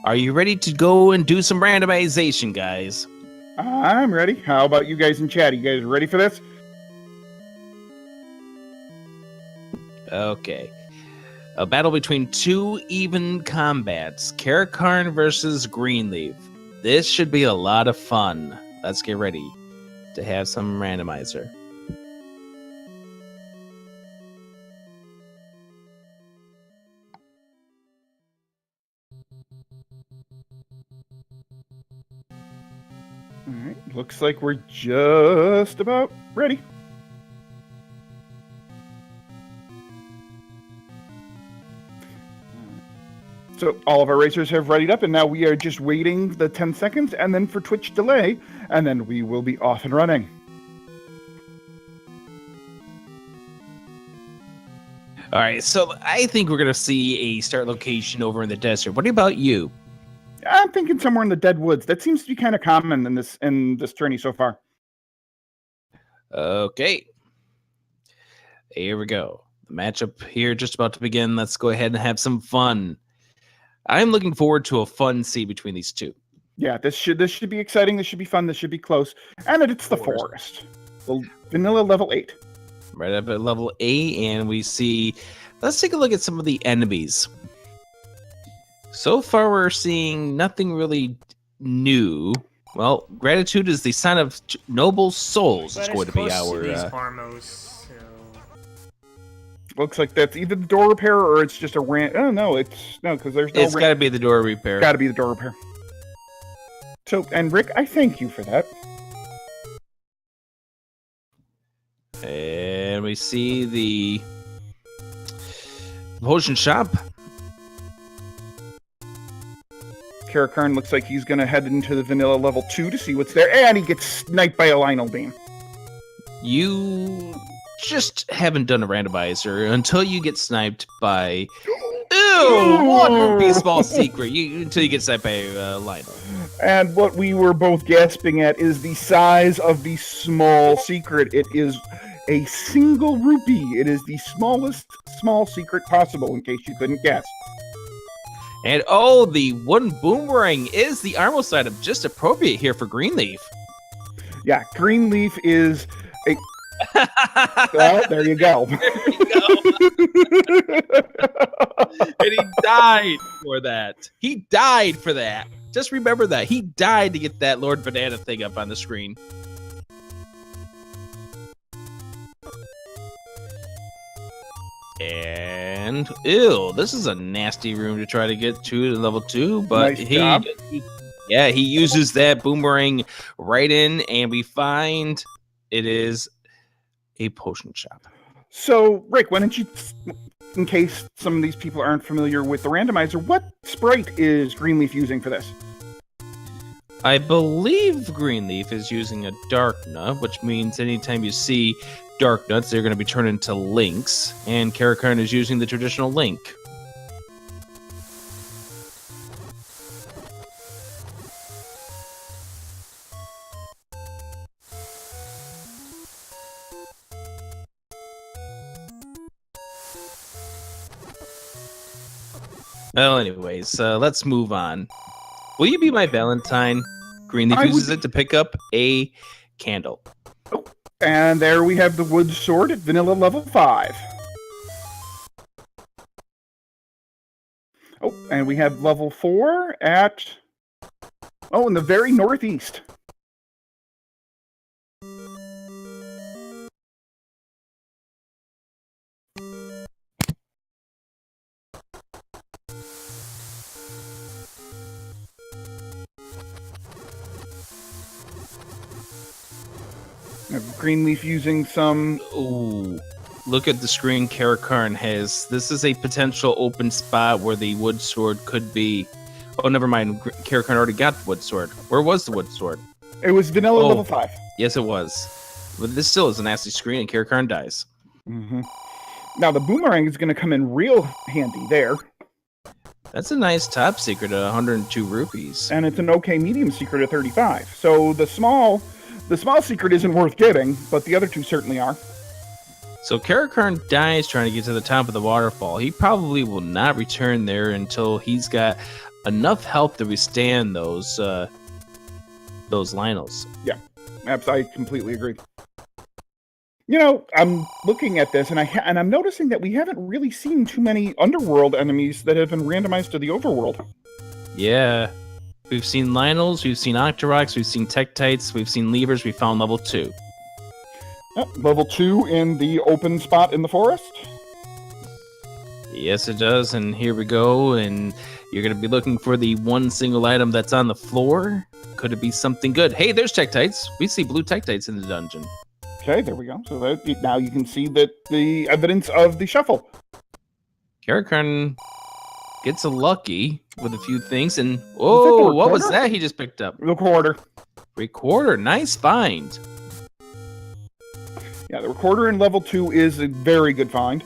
Are you ready to go and do some randomization, guys? I'm ready. How about you guys in chat? Are you guys ready for this? Okay. A battle between two even combats. Caracarn versus Greenleaf. This should be a lot of fun. Let's get ready to have some randomizer. All right. Looks like we're just about ready. So all of our racers have readied up, and now we are just waiting the 10 seconds, and then for Twitch delay, and then we will be off and running. All right, so I think we're going to see a start location over in the desert. What about you? I'm thinking somewhere in the Dead Woods. That seems to be kind of common in this journey so far. Okay. Here we go. The matchup here just about to begin. Let's go ahead and have some fun. I'm looking forward to a fun scene between these two. Yeah, this should be exciting. This should be fun. This should be close. And it's the forest. Well, vanilla level 8. Right up at level 8, and we see... Let's take a look at some of the enemies. So far, we're seeing nothing really new. Well, gratitude is the sign of noble souls. It's going to be our... Looks like that's either the door repair or it's just a Oh no, because there's no. It's got to be the door repair. Got to be the door repair. So, and Rick, I thank you for that. And we see the potion shop. Caracarn looks like he's going to head into the vanilla level 2 to see what's there, and he gets sniped by a Lionel beam. You just haven't done a randomizer until you get sniped by... Ew! One rupee small secret. Until you get sniped by Lionel. And what we were both gasping at is the size of the small secret. It is a single rupee. It is the smallest small secret possible, in case you couldn't guess. And oh, the wooden boomerang is the armor item, just appropriate here for Greenleaf. Yeah, Greenleaf is a... Well, there you go. There you go. And he died for that. He died for that. Just remember that. He died to get that Lord Banana thing up on the screen. And, ew, this is a nasty room to try to get to level 2, but nice job. Yeah, he uses that boomerang right in, and we find it is a potion shop. So, Rick, why don't you, in case some of these people aren't familiar with the randomizer, what sprite is Greenleaf using for this? I believe Greenleaf is using a dark nut, which means anytime you see dark nuts, they're going to be turned into links, and Caracarn is using the traditional link. Well, anyways, let's move on. Will you be my Valentine? Greenleaf uses it to pick up a candle. Oh, and there we have the wood sword at vanilla level 5. Oh, and we have level 4 at... Oh, in the very northeast. Greenleaf using some... Ooh, look at the screen Caracarn has. This is a potential open spot where the wood sword could be. Oh, never mind. Caracarn already got the wood sword. Where was the wood sword? It was vanilla level 5. Yes, it was. But this still is a nasty screen, and Caracarn dies. Mm-hmm. Now, the boomerang is going to come in real handy there. That's a nice top secret at 102 rupees. And it's an okay medium secret at 35. So the small secret isn't worth getting, but the other two certainly are. So Caracarn dies trying to get to the top of the waterfall. He probably will not return there until he's got enough health to withstand those Lionels. Yeah, I completely agree. You know, I'm looking at this, and I'm noticing that we haven't really seen too many underworld enemies that have been randomized to the overworld. Yeah. We've seen Lionels, we've seen Octoroks, we've seen Tektites, we've seen Levers, we found level 2. Yep, level 2 in the open spot in the forest. Yes, it does, and here we go, and you're going to be looking for the one single item that's on the floor. Could it be something good? Hey, there's Tektites. We see blue Tektites in the dungeon. Okay, there we go. So now you can see that the evidence of the shuffle. Caracarn gets a lucky with a few things, and whoa, what was that he just picked up? Recorder. Recorder, nice find. Yeah, the recorder in level 2 is a very good find.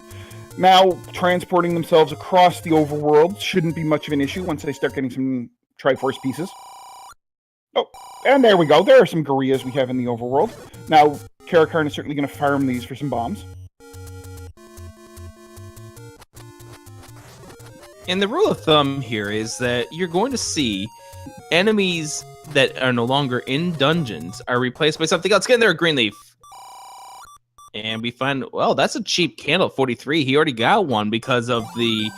Now, transporting themselves across the overworld shouldn't be much of an issue once they start getting some Triforce pieces. Oh, and there we go. There are some Gorias we have in the overworld. Now, Caracarn is certainly going to farm these for some bombs. And the rule of thumb here is that you're going to see enemies that are no longer in dungeons are replaced by something else. Get in there, Greenleaf. And we find, well, that's a cheap candle, 43. He already got one because of the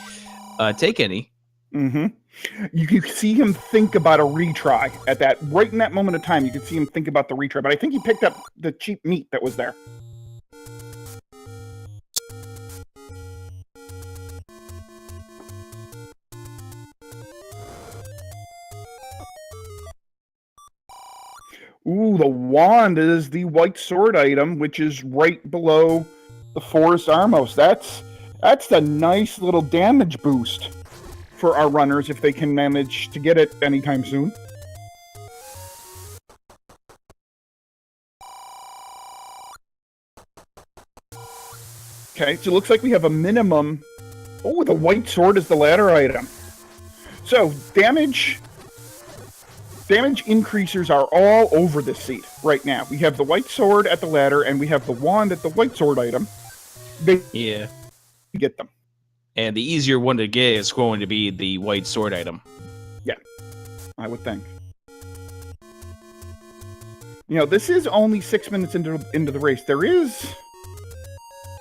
take any. Mm-hmm. You can see him think about a retry at that, right in that moment of time. You can see him think about the retry, but I think he picked up the cheap meat that was there. Ooh, the wand is the white sword item, which is right below the Forest Armos. That's the nice little damage boost for our runners if they can manage to get it anytime soon. Okay, so it looks like we have a minimum. Oh, the white sword is the ladder item. So damage increasers are all over this seat right now. We have the white sword at the ladder, and we have the wand at the white sword item. Yeah. Get them. And the easier one to get is going to be the white sword item. Yeah, I would think. You know, this is only 6 minutes into the race. There is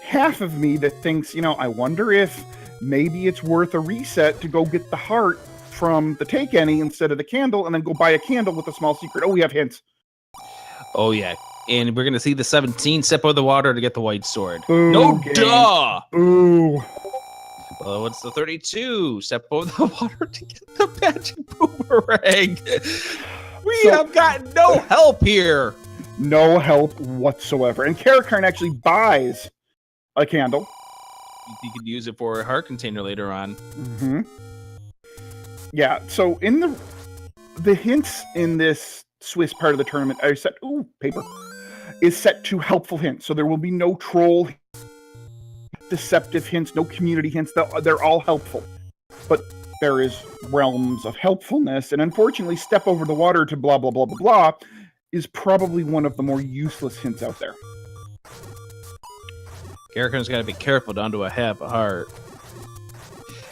half of me that thinks, you know, I wonder if maybe it's worth a reset to go get the heart from the take any instead of the candle, and then go buy a candle with a small secret. Oh, we have hints. Oh, yeah. And we're going to see the 17 step over the water to get the white sword. Ooh, no, game. duh! Ooh. Well, what's the 32? Step over the water to get the magic boomerang. We have got no help here. No help whatsoever. And Caracarn actually buys a candle. You could use it for a heart container later on. Mm-hmm. Yeah, so in the hints in this Swiss part of the tournament are set. Ooh, paper is set to helpful hints. So there will be no troll, deceptive hints, no community hints. They're all helpful, but there is realms of helpfulness. And unfortunately, step over the water to blah blah blah blah blah is probably one of the more useless hints out there. Caracarn's got to be careful down to a half a heart.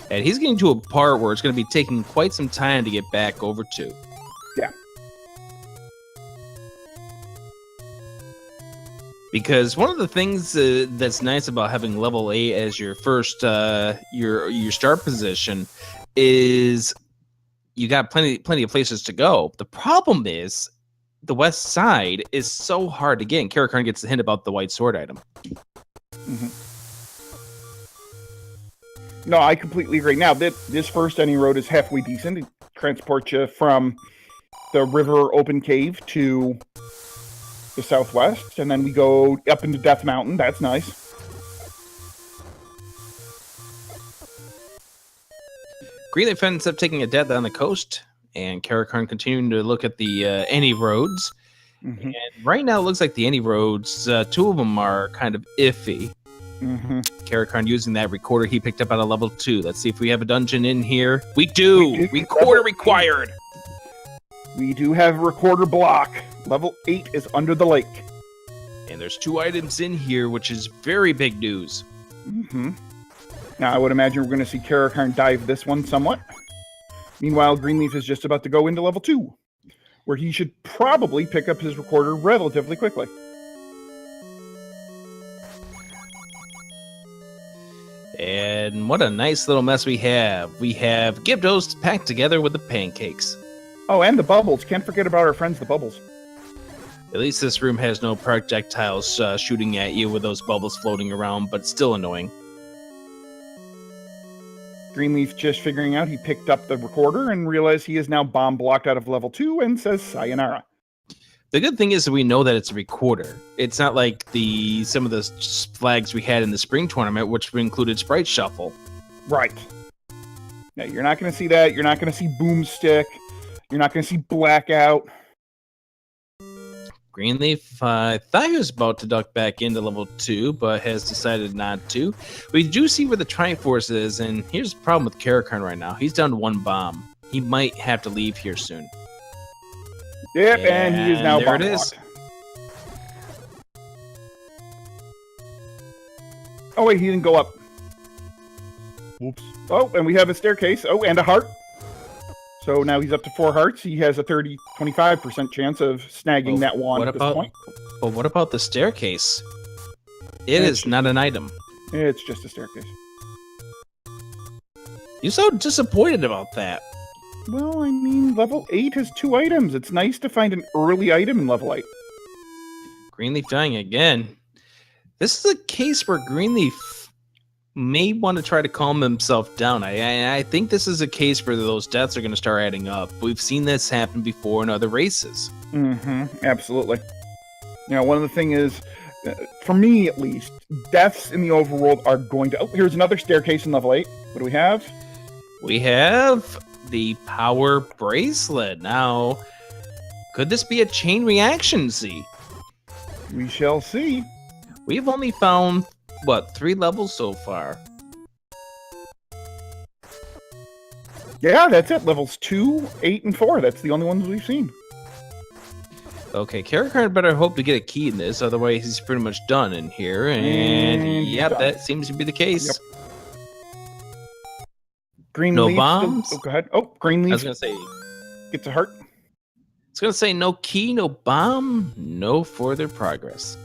And he's getting to a part where it's going to be taking quite some time to get back over to. Yeah. Because one of the things that's nice about having level 8 as your first your start position is you got plenty of places to go. The problem is the west side is so hard to get, and Caracarn gets the hint about the white sword item. Mm-hmm. No, I completely agree. Now, this first any road is halfway decent. It transports you from the river open cave to the southwest, and then we go up into Death Mountain. That's nice. Greenleaf ends up taking a death on the coast, and Caracarn continuing to look at the any roads. Mm-hmm. And right now, it looks like the any roads, two of them are kind of iffy. Mm-hmm. Caracarn using that recorder he picked up at a level 2. Let's see if we have a dungeon in here. We do! Recorder required! We do have a recorder block. Level 8 is under the lake. And there's 2 items in here, which is very big news. Mm-hmm. Now, I would imagine we're going to see Caracarn dive this one somewhat. Meanwhile, Greenleaf is just about to go into level 2, where he should probably pick up his recorder relatively quickly. And what a nice little mess we have. We have Gyptos packed together with the pancakes. Oh, and the bubbles. Can't forget about our friends, the bubbles. At least this room has no projectiles shooting at you with those bubbles floating around, but still annoying. Greenleaf just figuring out he picked up the recorder and realized he is now bomb blocked out of level 2 and says sayonara. The good thing is that we know that it's a recorder. It's not like some of the flags we had in the spring tournament, which included Sprite Shuffle. Right. Now, you're not going to see that. You're not going to see Boomstick. You're not going to see Blackout. Greenleaf, I thought he was about to duck back into level 2, but has decided not to. We do see where the Triforce is, and here's the problem with Caracarn right now. He's down to 1 bomb. He might have to leave here soon. Yep, and he is now there bomb it is. blocked. Oh, wait, he didn't go up. Whoops. Oh, and we have a staircase. Oh, and a heart. So now he's up to 4 hearts. He has a 25% chance of snagging that wand at this point. But what about the staircase? It is not an item. It's just a staircase. You're so disappointed about that. Well, I mean, level 8 has 2 items. It's nice to find an early item in level 8. Greenleaf dying again. This is a case where Greenleaf may want to try to calm himself down. I think this is a case where those deaths are going to start adding up. We've seen this happen before in other races. Absolutely. You know, one of the things is, for me at least, deaths in the overworld are going to... Oh, here's another staircase in level 8. What do we have? We have the power bracelet. Now, could this be a chain reaction, Z? We shall see. We've only found, 3 levels so far? Yeah, that's it. Levels 2, 8, and 4. That's the only ones we've seen. Okay, Caracarn better hope to get a key in this, otherwise he's pretty much done in here. And yep, that seems to be the case. Yep. Greenleaf. No bombs? Oh, go ahead. Oh, Greenleaf. I was going to say... Gets a heart. It's going to say no key, no bomb, no further progress.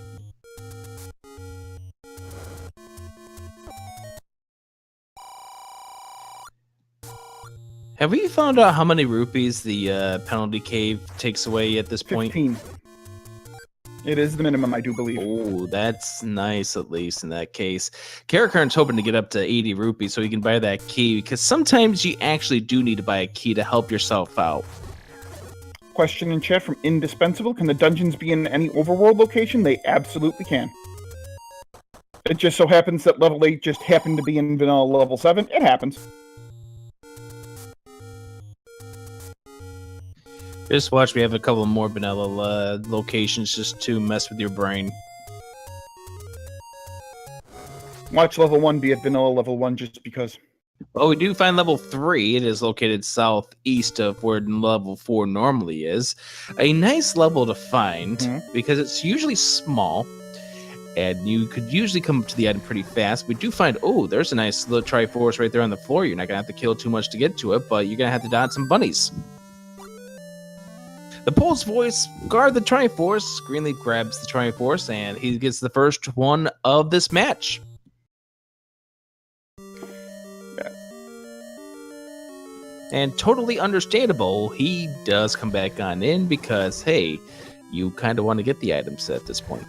Have we found out how many rupees the penalty cave takes away at this point? 15. It is the minimum, I do believe. Oh, that's nice, at least in that case. Caracarn's hoping to get up to 80 rupees so he can buy that key, because sometimes you actually do need to buy a key to help yourself out. Question in chat from Indispensable. Can the dungeons be in any overworld location? They absolutely can. It just so happens that level 8 just happened to be in vanilla level 7. It happens. Just watch, we have a couple more vanilla locations just to mess with your brain. Watch level 1 be at vanilla level 1 just because. Well, we do find level 3. It is located southeast of where level 4 normally is. A nice level to find because it's usually small. And you could usually come up to the item pretty fast. We do find, oh, there's a nice little Triforce right there on the floor. You're not going to have to kill too much to get to it, but you're going to have to dodge some bunnies. The Pole's voice, guard the Triforce. Greenleaf grabs the Triforce, and he gets the first one of this match. And totally understandable, he does come back on in because, hey, you kind of want to get the items at this point.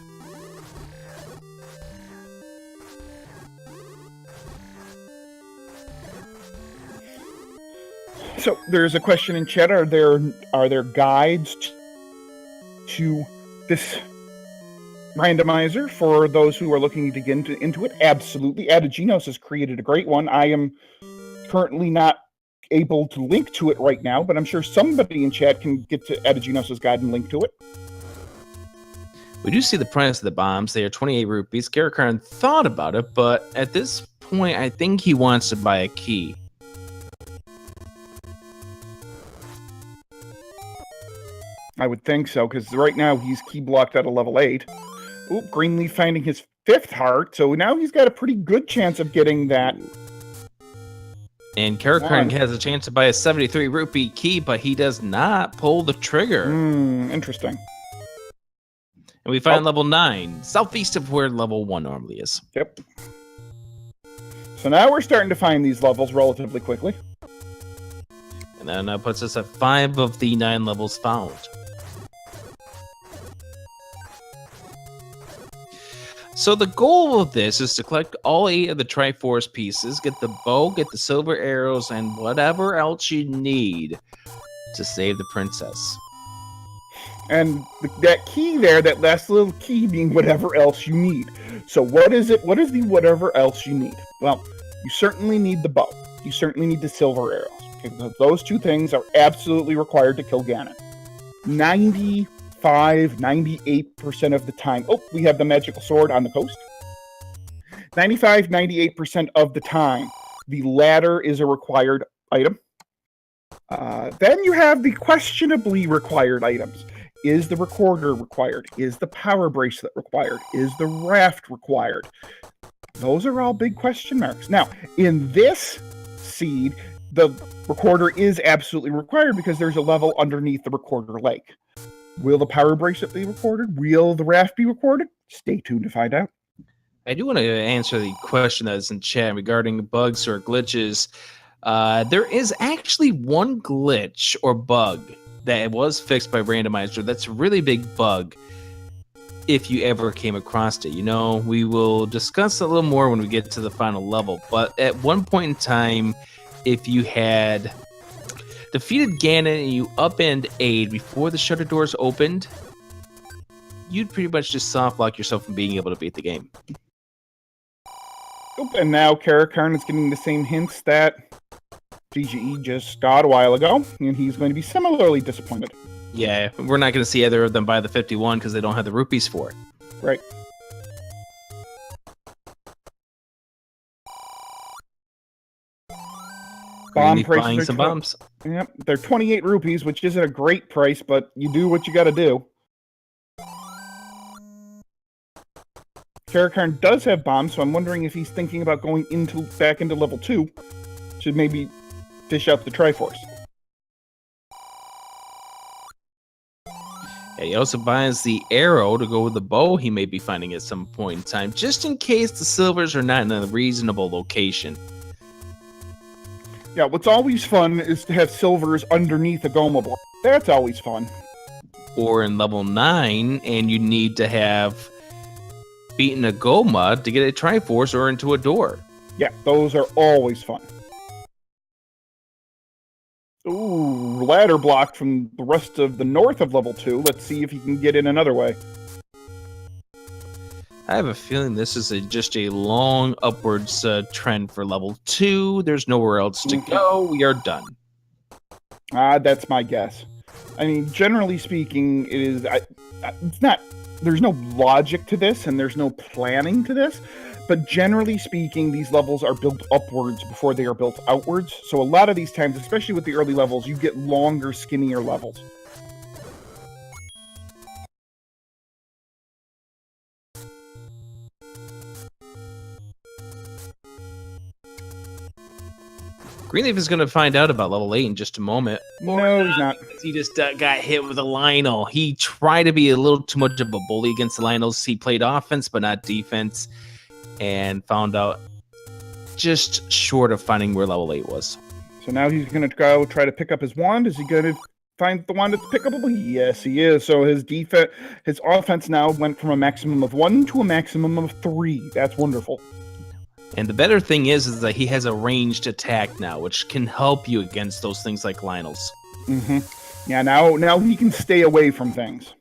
So there's a question in chat. Are there guides to this randomizer for those who are looking to get into it? Absolutely. Adaginos has created a great one. I am currently not able to link to it right now, but I'm sure somebody in chat can get to Adaginos' guide and link to it. We do see the price of the bombs. They are 28 rupees. Caracarn thought about it, but at this point, I think he wants to buy a key. I would think so, because right now he's key blocked out of level 8. Oop, Greenleaf finding his 5th heart, so now he's got a pretty good chance of getting that. And Caracarn has a chance to buy a 73 rupee key, but he does not pull the trigger. Interesting. And we find level 9, southeast of where level 1 normally is. Yep. So now we're starting to find these levels relatively quickly. And that puts us at 5 of the 9 levels found. So the goal of this is to collect all 8 of the Triforce pieces, get the bow, get the silver arrows, and whatever else you need to save the princess. And that key there, that last little key being whatever else you need. So what is it? What is the whatever else you need? Well, you certainly need the bow. You certainly need the silver arrows. Okay, those 2 things are absolutely required to kill Ganon. 98% of the time. Oh, we have the magical sword on the coast. 98% of the time, the ladder is a required item. Then you have the questionably required items. Is the recorder required? Is the power bracelet required? Is the raft required? Those are all big question marks. Now, in this seed, the recorder is absolutely required because there's a level underneath the recorder lake. Will the power bracelet be recorded? Will the raft be recorded? Stay tuned to find out. I do want to answer the question that is in chat regarding bugs or glitches. There is actually one glitch or bug that was fixed by Randomizer. That's a really big bug if you ever came across it. You know, we will discuss a little more when we get to the final level. But at one point in time, if you had defeated Ganon and you upend aid before the shutter doors opened, you'd pretty much just soft lock yourself from being able to beat the game. And now Caracarn is getting the same hints that GGE just got a while ago, and he's going to be similarly disappointed. Yeah, we're not going to see either of them buy the 51 because they don't have the rupees for it. Right. Bomb prices buying some bombs. Yep, they're 28 rupees, which isn't a great price, but you do what you got to do. Caracarn does have bombs, so I'm wondering if he's thinking about going back into level 2 to maybe dish out the Triforce. Yeah, he also buys the arrow to go with the bow he may be finding at some point in time, just in case the silvers are not in a reasonable location. Yeah, what's always fun is to have silvers underneath a Goma block. That's always fun. Or in level 9, and you need to have beaten a Goma to get a Triforce or into a door. Yeah, those are always fun. Ooh, ladder blocked from the rest of the north of level 2. Let's see if he can get in another way. I have a feeling this is just a long upwards trend for level 2. There's nowhere else to go. We are done. That's my guess. I mean, generally speaking, it is. It's not. There's no logic to this, and there's no planning to this. But generally speaking, these levels are built upwards before they are built outwards. So a lot of these times, especially with the early levels, you get longer, skinnier levels. Greenleaf is going to find out about level 8 in just a moment. No, he's not. He just got hit with a Lionel. He tried to be a little too much of a bully against the Lionels. He played offense, but not defense, and found out just short of finding where level 8 was. So now he's going to go try to pick up his wand. Is he going to find the wand that's pickable? Yes, he is. So his offense now went from a maximum of 1 to a maximum of 3. That's wonderful. And the better thing is that he has a ranged attack now, which can help you against those things like Lionels. Mm-hmm. Yeah, now he can stay away from things.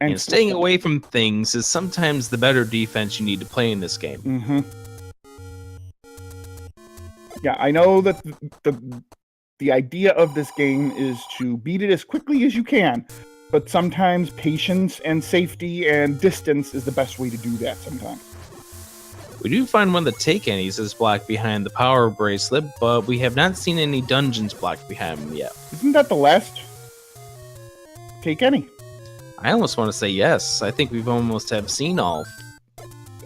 And staying away from things is sometimes the better defense you need to play in this game. Mm-hmm. Yeah, I know that the idea of this game is to beat it as quickly as you can, but sometimes patience and safety and distance is the best way to do that sometimes. We do find one of the take any's is blocked behind the power bracelet, but we have not seen any dungeons blocked behind him yet. Isn't that the last take any? I almost want to say yes. I think we've almost have seen all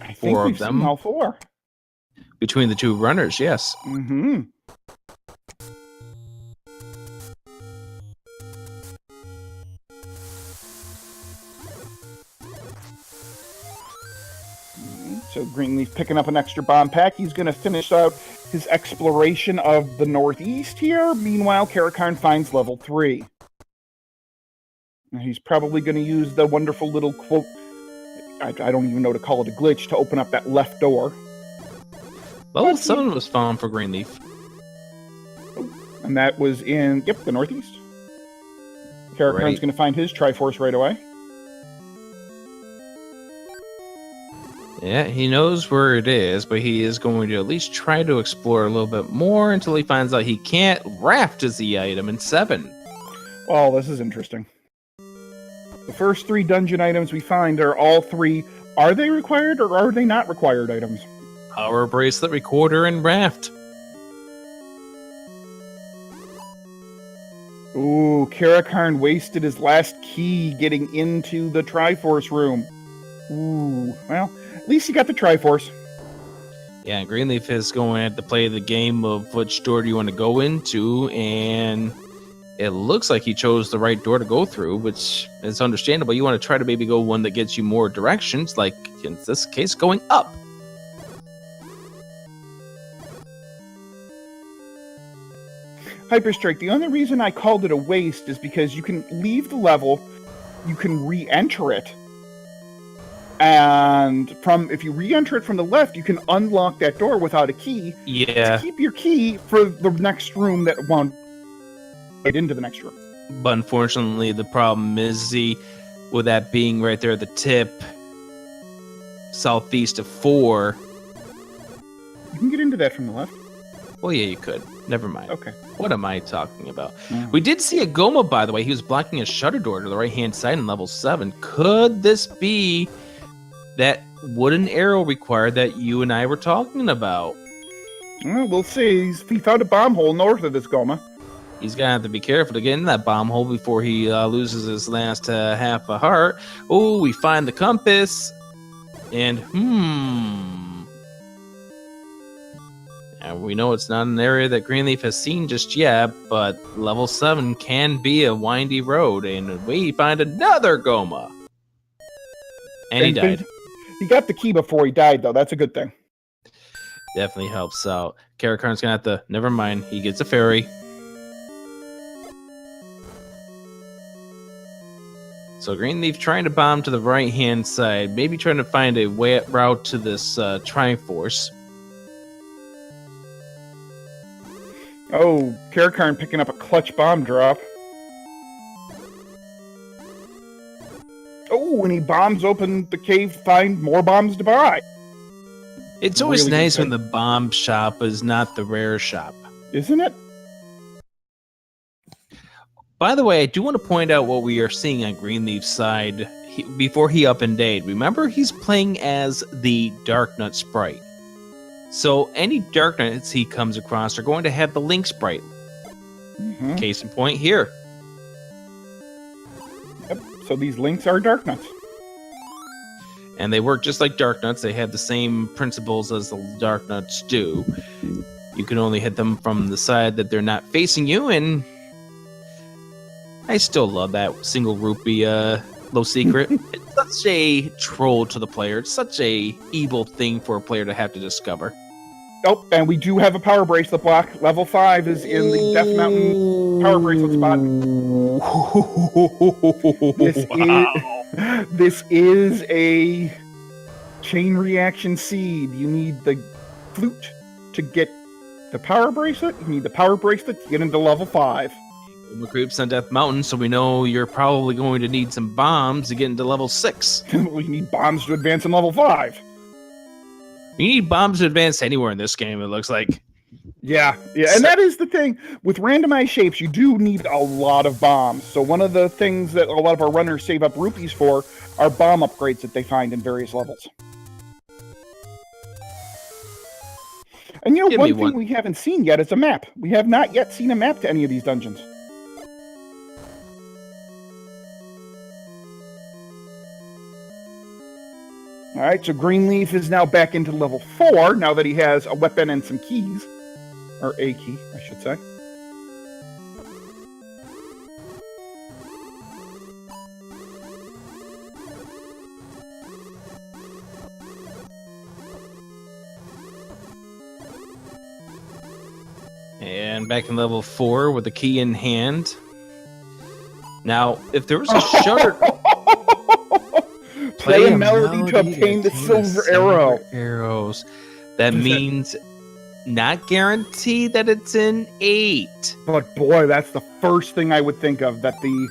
I think four we've of them. Seen all 4. between the two runners, yes. Mm-hmm. So Greenleaf picking up an extra bomb pack. He's going to finish out his exploration of the northeast here. Meanwhile, Caracarn finds level 3. And he's probably going to use the wonderful little quote, I don't even know to call it a glitch, to open up that left door. Level 7 was found for Greenleaf. And that was in, the northeast. Caracarn's going to find his Triforce right away. Yeah, he knows where it is, but he is going to at least try to explore a little bit more until he finds out he can't. Raft is the item in 7. Oh, this is interesting. The first 3 dungeon items we find are all 3. Are they required or are they not required items? Power Bracelet, Recorder, and Raft. Ooh, Caracarn wasted his last key getting into the Triforce room. Ooh, well, at least he got the Triforce. Yeah, Greenleaf is going to play the game of which door do you want to go into, and it looks like he chose the right door to go through, which is understandable. You want to try to maybe go one that gets you more directions, like in this case, going up. Hyperstrike, the only reason I called it a waste is because you can leave the level, you can re-enter it, and if you re-enter it from the left, you can unlock that door without a key. Yeah. To keep your key for the next room that won't get into the next room. But unfortunately, the problem is with that being right there at the tip, southeast of 4. You can get into that from the left. Well, yeah, you could. Never mind. Okay. What am I talking about? We did see a Goma, by the way. He was blocking a shutter door to the right-hand side in level 7. Could this be that wooden arrow required that you and I were talking about? Well, we'll see. He found a bomb hole north of this Goma. He's going to have to be careful to get in that bomb hole before he loses his last half a heart. Oh, we find the compass. And, And we know it's not an area that Greenleaf has seen just yet, but level 7 can be a windy road, and we find another Goma. And he died. He got the key before he died, though. That's a good thing. Definitely helps out. Caracarn's gonna have to... Never mind. He gets a fairy. So Greenleaf trying to bomb to the right-hand side. Maybe trying to find a route to this Triforce. Oh, Caracarn picking up a clutch bomb drop. Oh, when he bombs open the cave, find more bombs to buy. It's always really nice when the bomb shop is not the rare shop. Isn't it? By the way, I do want to point out what we are seeing on Greenleaf's side before he up and date. Remember, he's playing as the Darknut sprite. So any Darknuts he comes across are going to have the Link sprite. Case in point here. Yep. So these Links are Darknuts. And they work just like Darknuts. They have the same principles as the Darknuts do. You can only hit them from the side that they're not facing you, and I still love that single rupee low secret. It's such a troll to the player. It's such a evil thing for a player to have to discover. Oh, and we do have a power bracelet block. Level 5 is in the Death Mountain power bracelet spot. This is a chain reaction seed. You need the flute to get the power bracelet. You need the power bracelet to get into level 5. Creeps on Death Mountain, so we know you're probably going to need some bombs to get into level 6. We need bombs to advance in level 5. You need bombs to advance anywhere in this game, it looks like. Yeah, and that is the thing. With randomized shapes, you do need a lot of bombs. So one of the things that a lot of our runners save up rupees for are bomb upgrades that they find in various levels. And you know, one thing we haven't seen yet is a map. We have not yet seen a map to any of these dungeons. All right, so Greenleaf is now back into level 4 now that he has a weapon and some keys. Or a key, I should say. And back in level 4 with the key in hand. Now, if there was a shutter... Play a melody to obtain the silver arrow. Arrows. That means not guaranteed that it's in 8. But boy, that's the first thing I would think of, that the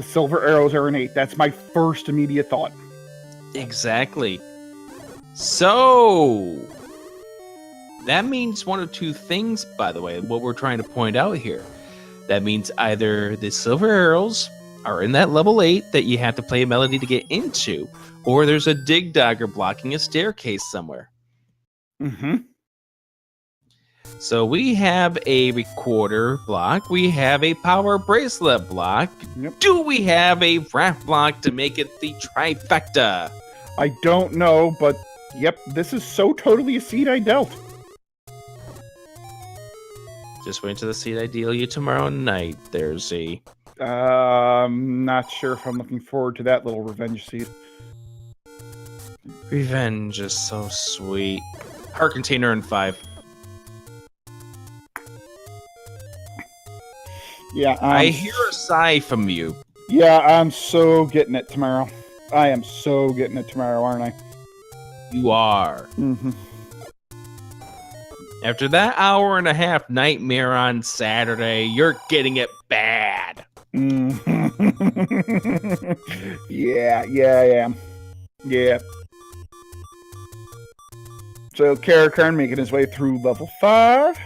silver arrows are in 8. That's my first immediate thought. Exactly. So, that means one of two things, by the way, what we're trying to point out here. That means either the silver arrows are in that level 8 that you have to play a melody to get into, or there's a dig dagger blocking a staircase somewhere. Mm-hmm. So we have a recorder block, we have a power bracelet block. Yep. Do we have a wrap block to make it the trifecta? I don't know, but yep, this is so totally a seed I dealt. Just wait till the seed I deal you tomorrow night. There's a... not sure if I'm looking forward to that little revenge seed. Revenge is so sweet. Heart container in 5. Yeah, I hear a sigh from you. Yeah, I'm so getting it tomorrow. I am so getting it tomorrow, aren't I? You are. Mm-hmm. After that hour and a half nightmare on Saturday, you're getting it bad. Yeah, I am. Yeah. So Caracarn making his way through level 5.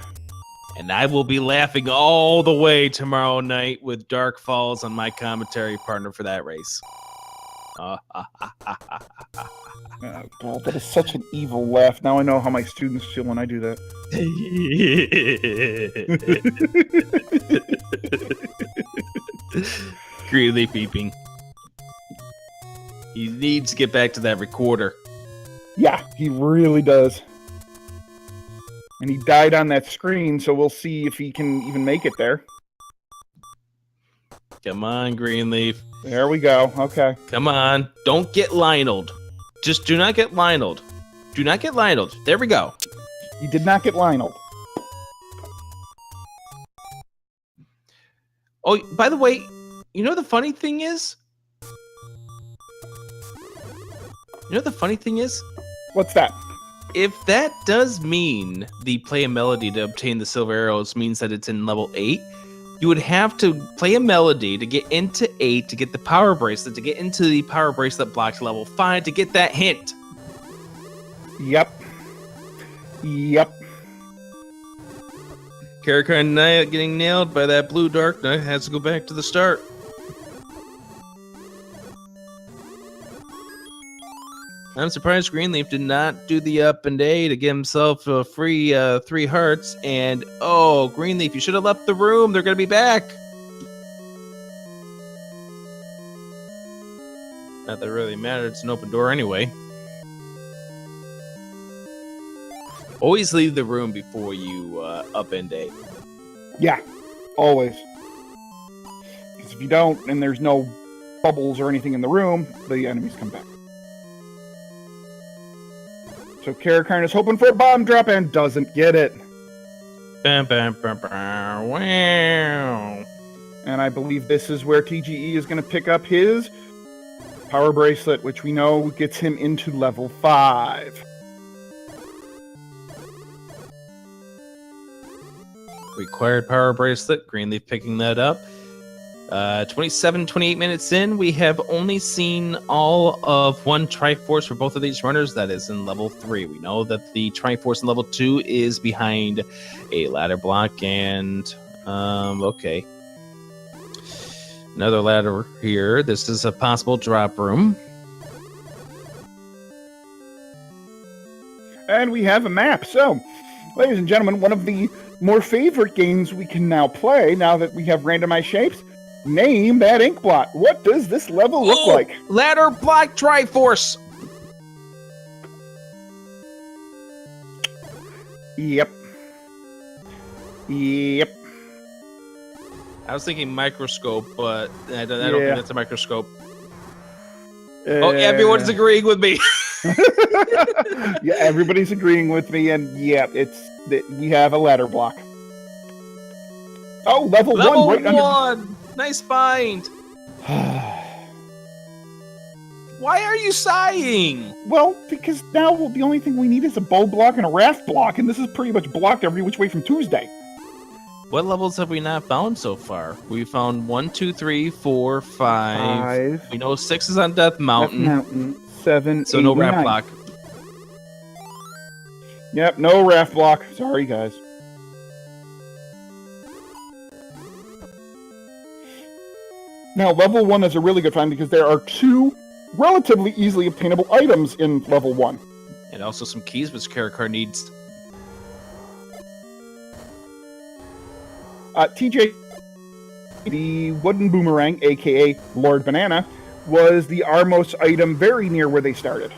And I will be laughing all the way tomorrow night with Dark Falls on my commentary partner for that race. Oh, God, that is such an evil laugh. Now I know how my students feel when I do that. Greenleaf beeping. He needs to get back to that recorder. Yeah, he really does. And he died on that screen, so we'll see if he can even make it there. Come on, Greenleaf. There we go. Okay. Come on. Don't get Lionel'd. Just do not get Lionel'd. Do not get Lionel'd. There we go. He did not get Lionel. Oh, by the way, you know the funny thing is? What's that? If that does mean the play a melody to obtain the silver arrows means that it's in level 8, you would have to play a melody to get into 8 to get the power bracelet, to get into the power bracelet block to level 5 to get that hint. Yep. Caracarn getting nailed by that blue dark knight has to go back to the start. I'm surprised Greenleaf did not do the up and A to get himself a free 3 hearts. And, oh, Greenleaf, you should have left the room. They're going to be back. Not that it really matters. It's an open door anyway. Always leave the room before you up and A. Yeah, always. Because if you don't, and there's no bubbles or anything in the room, the enemies come back. So Caracarn is hoping for a bomb drop and doesn't get it. Bam, bam, bam, bam, wow. And I believe this is where TGE is going to pick up his power bracelet, which we know gets him into level 5. Required power bracelet. Greenleaf picking that up. 28 minutes in, we have only seen all of one Triforce for both of these runners. That is in level 3. We know that the Triforce in level 2 is behind a ladder block and, okay. Another ladder here. This is a possible drop room. And we have a map. So, ladies and gentlemen, one of the more favorite games we can now play, now that we have randomized shapes, name that ink blot. What does this level look like? Ladder block Triforce. Yep. Yep. I was thinking microscope, but I don't think that's a microscope. Oh, everyone's agreeing with me. Yeah, everybody's agreeing with me, and yeah, we have a ladder block. Oh, level one, right under. Nice find. Why are you sighing? Well, because now the only thing we need is a bow block and a raft block, and this is pretty much blocked every which way from Tuesday. What levels have we not found so far? We found 1, 2, 3, 4, 5. We know 6 is on Death Mountain. 7, so 8, no raft 9. block. Yep, no raft block. Sorry, guys. Now, level 1 is a really good find because there are 2 relatively easily obtainable items in level 1. And also some keys which Caracar needs. TJ, the wooden boomerang, aka Lord Banana, was the Armos item very near where they started.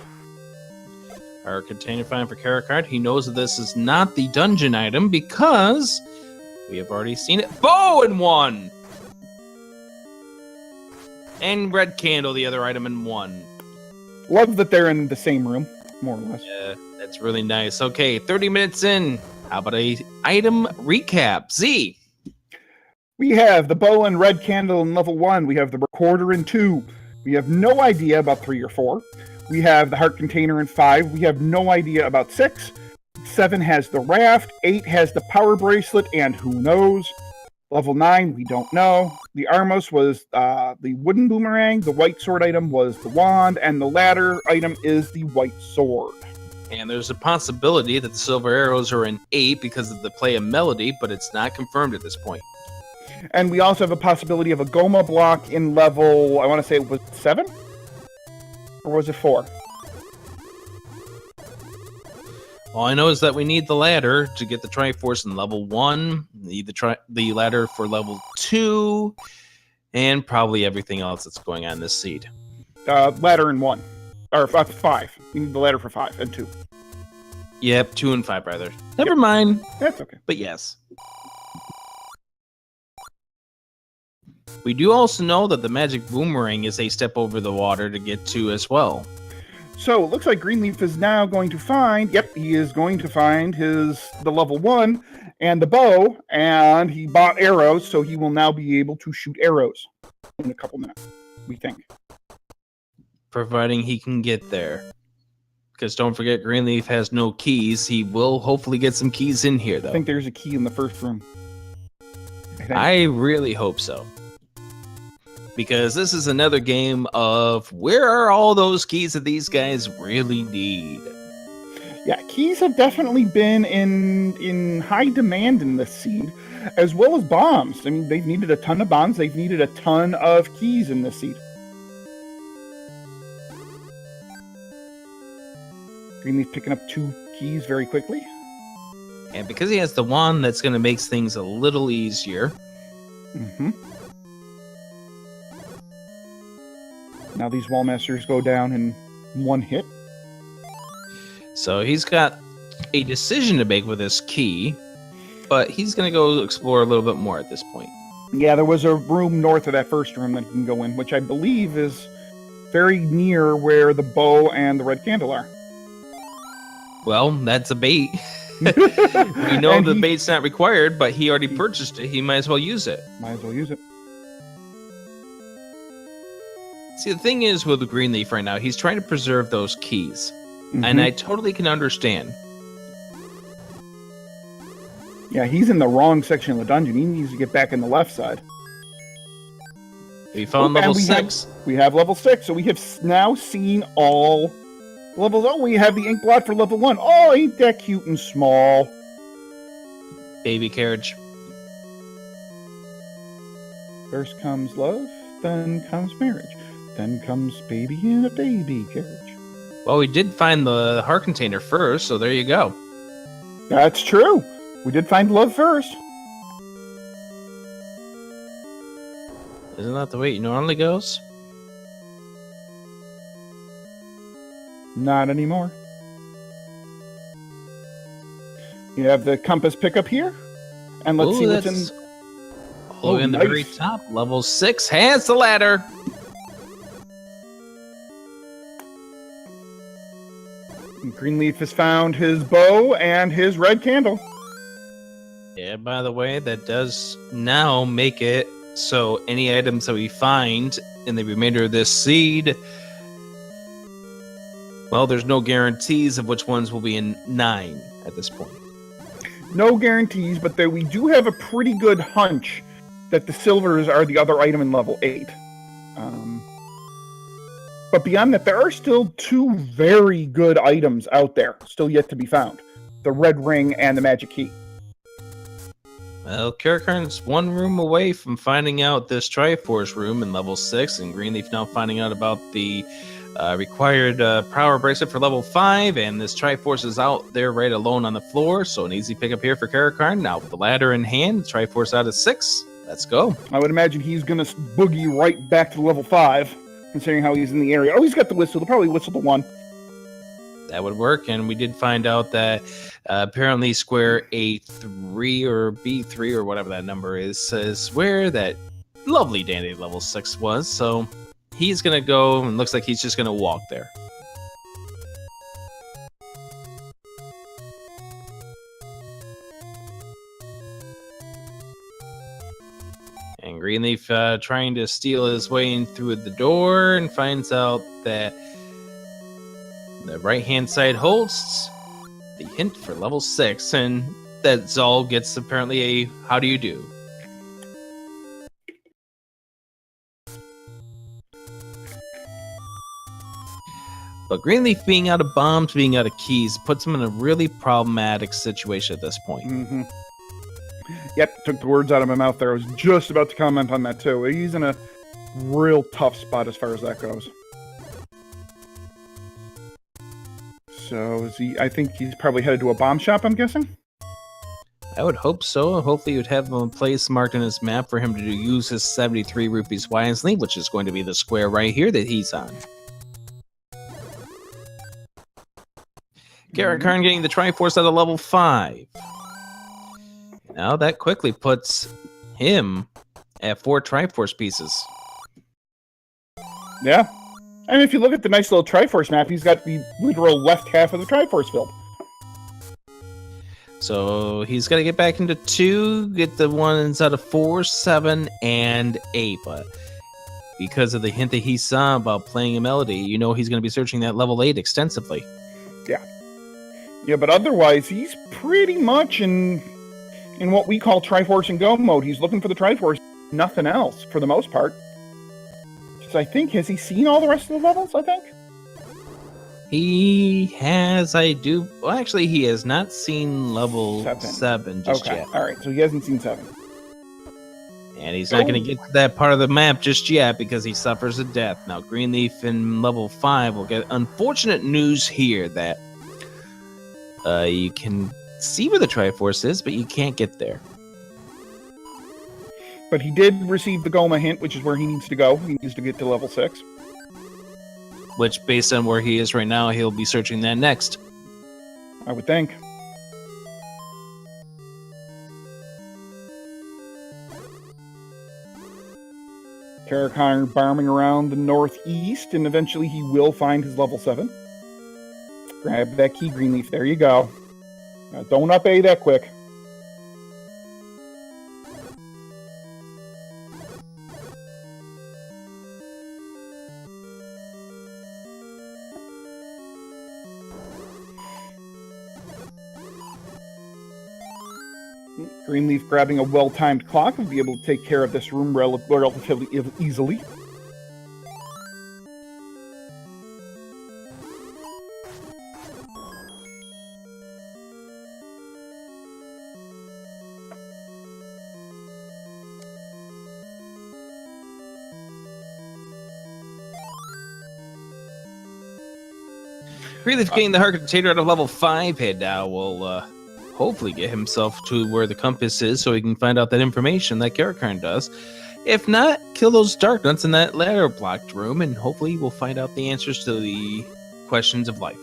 Our container find for Caracar. He knows that this is not the dungeon item because we have already seen it. Bow in 1! And red candle, the other item in 1. Love that they're in the same room, more or less. Yeah, that's really nice. Okay, 30 minutes in. How about a item recap? Z. We have the bow and red candle in level 1. We have the recorder in 2. We have no idea about 3 or 4. We have the heart container in 5. We have no idea about 6. 7 has the raft. 8 has the power bracelet, and who knows? Level 9, we don't know. The Armos was the wooden boomerang. The white sword item was the wand, and the ladder item is the white sword. And there's a possibility that the silver arrows are in 8 because of the play of melody, but it's not confirmed at this point. And we also have a possibility of a Goma block in level, I want to say it was 7? Or was it 4? All I know is that we need the ladder to get the Triforce in level 1, need the ladder for level 2, and probably everything else that's going on in this seed. Ladder in 1. Or 5. We need the ladder for 5 and 2. Yep, 2 and 5 rather. Never mind. That's okay. But yes. We do also know that the magic boomerang is a step over the water to get to as well. So it looks like Greenleaf is now going to find, he is going to find the level 1 and the bow, and he bought arrows, so he will now be able to shoot arrows in a couple minutes, we think. Providing he can get there. Because don't forget, Greenleaf has no keys. He will hopefully get some keys in here, though. I think there's a key in the first room. I really hope so. Because this is another game of where are all those keys that these guys really need? Yeah, keys have definitely been in high demand in this seed, as well as bombs. I mean, they've needed a ton of bombs. They've needed a ton of keys in this seed. Greenleaf picking up 2 keys very quickly. And because he has the wand, that's going to make things a little easier. Mm-hmm. Now these wall masters go down in 1 hit. So he's got a decision to make with this key, but he's going to go explore a little bit more at this point. Yeah, there was a room north of that first room that he can go in, which I believe is very near where the bow and the red candle are. Well, that's a bait. We know the bait's not required, but he already purchased it. He might as well use it. Might as well use it. See, the thing is with Greenleaf right now, he's trying to preserve those keys. Mm-hmm. And I totally can understand. Yeah, he's in the wrong section of the dungeon. He needs to get back in the left side. We found level 6. We have level 6, so we have now seen all levels. Oh, we have the ink blot for level 1. Oh, ain't that cute and small? Baby carriage. First comes love, then comes marriage. Then comes baby in a baby carriage. Well, we did find the heart container first, so there you go. That's true. We did find love first. Isn't that the way it normally goes? Not anymore. You have the compass pickup here. And let's see what's in... Oh, in the very top, level 6 has the ladder. And Greenleaf has found his bow and his red candle. Yeah, by the way, that does now make it so any items that we find in the remainder of this seed, well, there's no guarantees of which ones will be in 9 at this point. No guarantees, but we do have a pretty good hunch that the silvers are the other item in level 8. But beyond that, there are still 2 very good items out there, still yet to be found. The red ring and the magic key. Well, Caracarn's 1 room away from finding out this Triforce room in level 6, and Greenleaf now finding out about the required power bracelet for level 5, and this Triforce is out there right alone on the floor, so an easy pickup here for Caracarn. Now with the ladder in hand, Triforce out of 6. Let's go. I would imagine he's going to boogie right back to level 5, considering how he's in the area. Oh, he's got the whistle. He'll probably whistle the 1. That would work, and we did find out that apparently square A3 or B3 or whatever that number is where that lovely dandy level 6 was, so he's going to go, and looks like he's just going to walk there. And Greenleaf trying to steal his way in through the door and finds out that the right-hand side holds the hint for level 6, and that Zal gets apparently a how do you do. But Greenleaf being out of bombs, being out of keys, puts him in a really problematic situation at this point. Mm-hmm. Yep, took the words out of my mouth there. I was just about to comment on that too. He's in a real tough spot as far as that goes. So is he? I think he's probably headed to a bomb shop, I'm guessing? I would hope so. Hopefully you'd have a place marked on his map for him to use his 73 rupees wisely, which is going to be the square right here that he's on. Caracarn getting the Triforce out of level 5. Now that quickly puts him at 4 Triforce pieces. Yeah. I mean, if you look at the nice little Triforce map, he's got the literal left half of the Triforce filled. So he's got to get back into 2, get the ones out of 4, 7, and 8. But because of the hint that he saw about playing a melody, you know he's going to be searching that level 8 extensively. Yeah. Yeah, but otherwise, he's pretty much in what we call Triforce and Go mode. He's looking for the Triforce, nothing else, for the most part. So I think, has he seen all the rest of the levels, I think? He has, well, actually, he has not seen level 7 just yet. All right, so he hasn't seen 7. And he's not going to get to that part of the map just yet because he suffers a death. Now, Greenleaf in level 5 will get unfortunate news here that you can see where the Triforce is, but you can't get there. But he did receive the Goma hint, which is where he needs to go. He needs to get to level 6. Which, based on where he is right now, he'll be searching that next. I would think. Caracarn bombing around the northeast, and eventually he will find his level 7. Grab that key, Greenleaf. There you go. Now, don't obey that quick. Greenleaf grabbing a well-timed clock will be able to take care of this room relatively easily. Greenleaf getting the Hercutator out of level 5 head now will hopefully get himself to where the compass is so he can find out that information that Caracarn does. If not, kill those dark nuts in that ladder blocked room, and hopefully we'll find out the answers to the questions of life.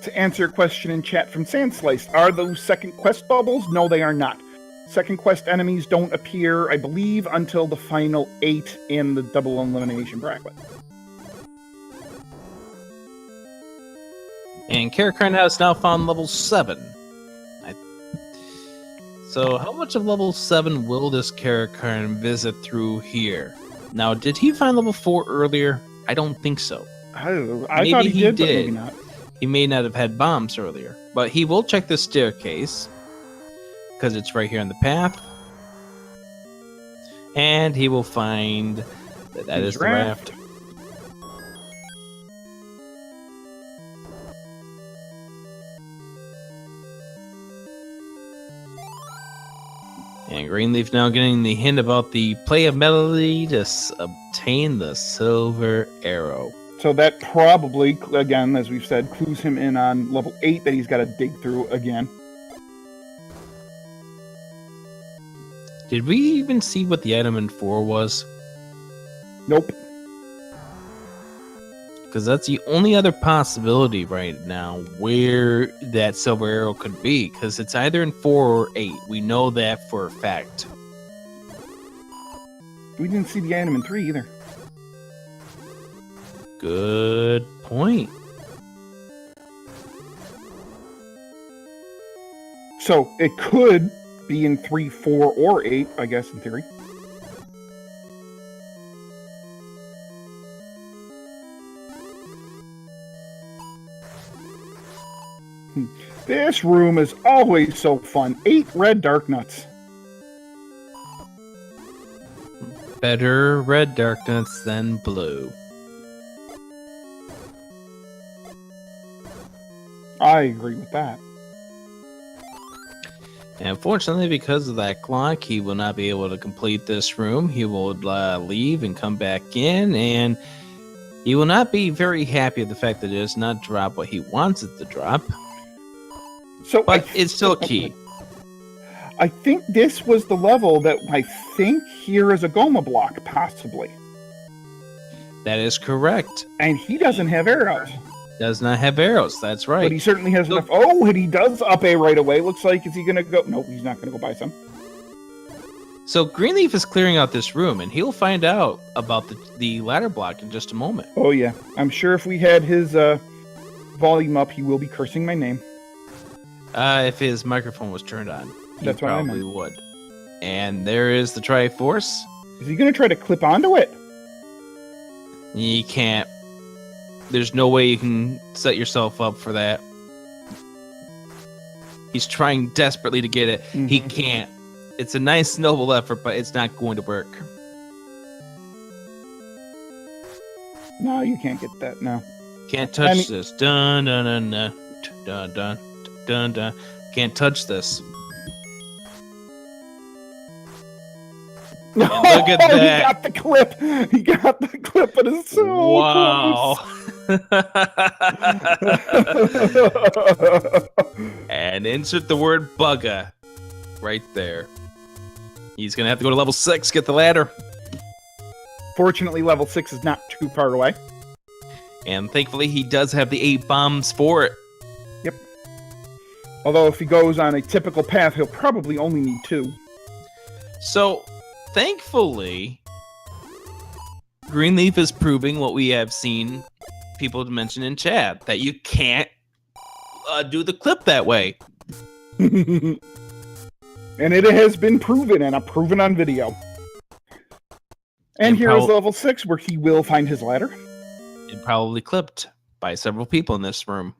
To answer a question in chat from Sandslice, are those second quest bubbles? No, they are not. Second quest enemies don't appear, I believe, until the final 8 in the double elimination bracket. And Caracarn has now found level 7. So how much of level 7 will this Caracarn visit through here? Now, did he find level 4 earlier? I don't think so. I thought he did, but maybe not. He may not have had bombs earlier, but he will check the staircase because it's right here on the path. And he will find that is the raft. And Greenleaf now getting the hint about the playability to obtain the silver arrow. So that probably, again, as we've said, clues him in on level 8 that he's got to dig through again. Did we even see what the item in 4 was? Nope. Because that's the only other possibility right now where that silver arrow could be. Because it's either in 4 or 8. We know that for a fact. We didn't see the item in 3 either. Good point. So it could be in 3, 4, or 8, I guess, in theory. This room is always so fun. 8 red dark nuts. Better red dark nuts than blue. I agree with that. And unfortunately, because of that clock, he will not be able to complete this room. He will leave and come back in, and he will not be very happy at the fact that it does not drop what he wants it to drop. So but it's still a key. I think this was the level that I think here is a Goma block, possibly. That is correct. And he doesn't have arrows. Does not have arrows, that's right. But he certainly has enough. Oh, and he does up A right away. Looks like, is he going to go? No, he's not going to go buy some. So Greenleaf is clearing out this room, and he'll find out about the ladder block in just a moment. Oh, yeah. I'm sure if we had his volume up, he will be cursing my name. If his microphone was turned on, he That's probably would. And there is the Triforce. Is he going to try to clip onto it? You can't. There's no way you can set yourself up for that. He's trying desperately to get it. Mm-hmm. He can't. It's a nice, noble effort, but it's not going to work. No, you can't get that, no. Can't touch this. Dun, dun, dun, dun, dun, dun, dun, dun. Can't touch this. Look at that. He got the clip. He got the clip, but it's so wow. close. And insert the word bugga right there. He's going to have to go to level 6, get the ladder. Fortunately, level 6 is not too far away. And thankfully, he does have the 8 bombs for it. Yep. Although if he goes on a typical path, he'll probably only need 2. So, thankfully, Greenleaf is proving what we have seen people mention in chat, that you can't do the clip that way. And it has been proven, and proven on video. And here is level 6, where he will find his ladder. And probably clipped by several people in this room.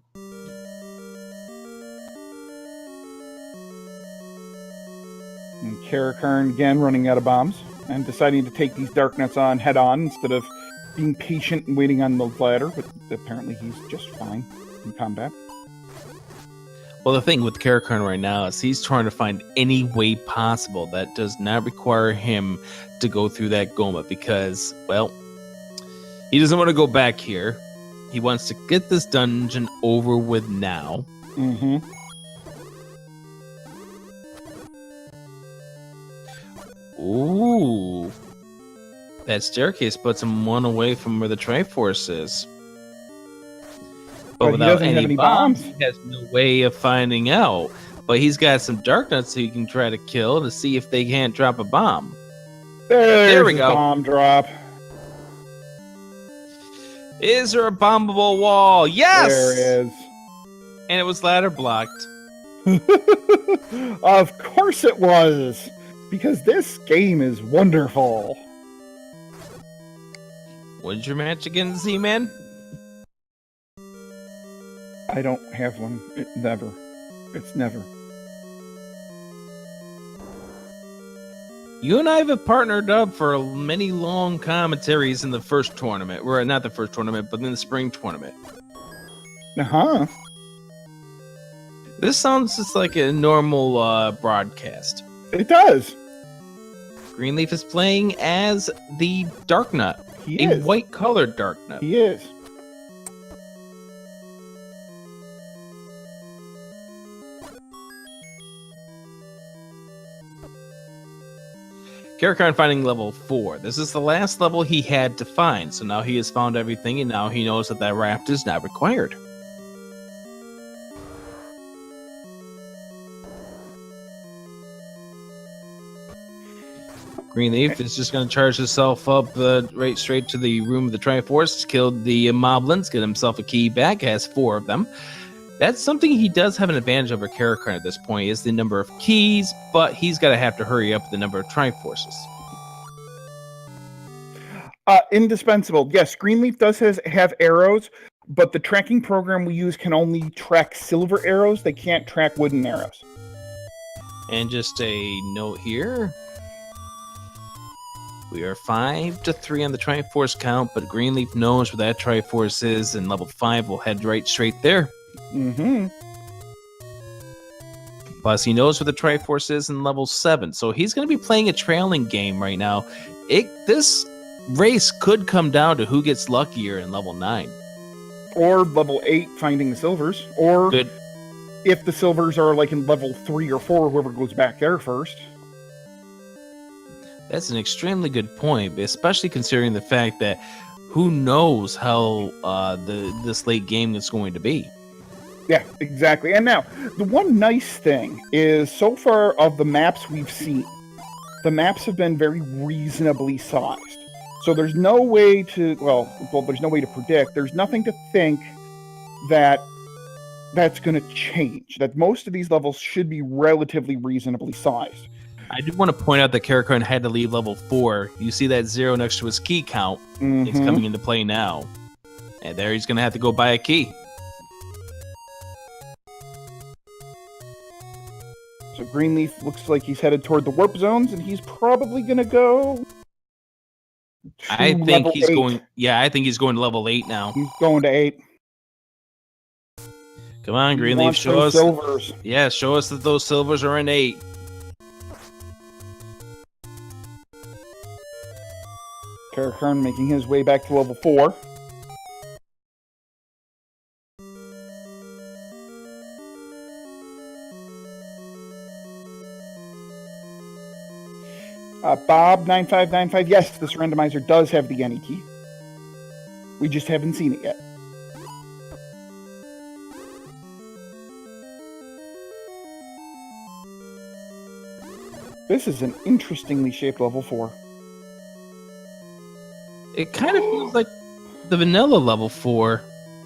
And Caracarn again running out of bombs and deciding to take these dark nuts on head on instead of being patient and waiting on the ladder, but apparently he's just fine in combat. Well, the thing with Caracarn right now is he's trying to find any way possible that does not require him to go through that Goma because, well, he doesn't want to go back here. He wants to get this dungeon over with now. Mm-hmm. Ooh. That staircase puts him 1 away from where the Triforce is. But he without doesn't have any any bombs, bombs. he has no way of finding out. But he's got some dark nuts so he can try to kill to see if they can't drop a bomb. There's we his go. bomb drop. Is there a bombable wall? Yes! There is. And it was ladder blocked. Of course it was. Because this game is wonderful. When's your match against Z-Man? I don't have one. Never. It's never. You and I have partnered up for many long commentaries in the first tournament. Or not the first tournament, but in the spring tournament. Uh-huh. This sounds just like a normal broadcast. It does. Greenleaf is playing as the Dark Nut. He a is. white-colored Dark Nut. He is. CaracarnVi finding level 4. This is the last level he had to find, so now he has found everything, and now he knows that raft is not required. Greenleaf is just going to charge himself up right straight to the room of the Triforce, killed the moblins, get himself a key back, has 4 of them. That's something he does have an advantage over Caracarn at this point, is the number of keys, but he's got to have to hurry up the number of Triforces. Indispensable. Yes, Greenleaf does have arrows, but the tracking program we use can only track silver arrows. They can't track wooden arrows. And just a note here. We are 5-3 on the Triforce count, but Greenleaf knows where that Triforce is, and level 5 will head right straight there. Mm-hmm. Plus, he knows where the Triforce is in level 7, so he's going to be playing a trailing game right now. This race could come down to who gets luckier in level 9. Or level 8, finding the silvers. Or Good. if the silvers are like in level 3 or 4, whoever goes back there first. That's an extremely good point, especially considering the fact that who knows how this late game is going to be. Yeah, exactly. And now, the one nice thing is, so far of the maps we've seen, the maps have been very reasonably sized. So there's no way to, well, there's no way to predict. There's nothing to think that that's going to change. That most of these levels should be relatively reasonably sized. I do want to point out that Caracarn had to leave level 4. You see that 0 next to his key count. Mm-hmm. It's coming into play now. And there he's going to have to go buy a key. So Greenleaf looks like he's headed toward the warp zones, and he's probably going to go I think he's 8. going. Yeah, I think he's going to level 8 now. He's going to 8. Come on, Greenleaf, show those us. silvers. Yeah, show us that those silvers are in 8. Caracarn making his way back to level 4. Bob9595, yes, this randomizer does have the NE key. We just haven't seen it yet. This is an interestingly shaped level 4. It kind of feels like the vanilla level 4.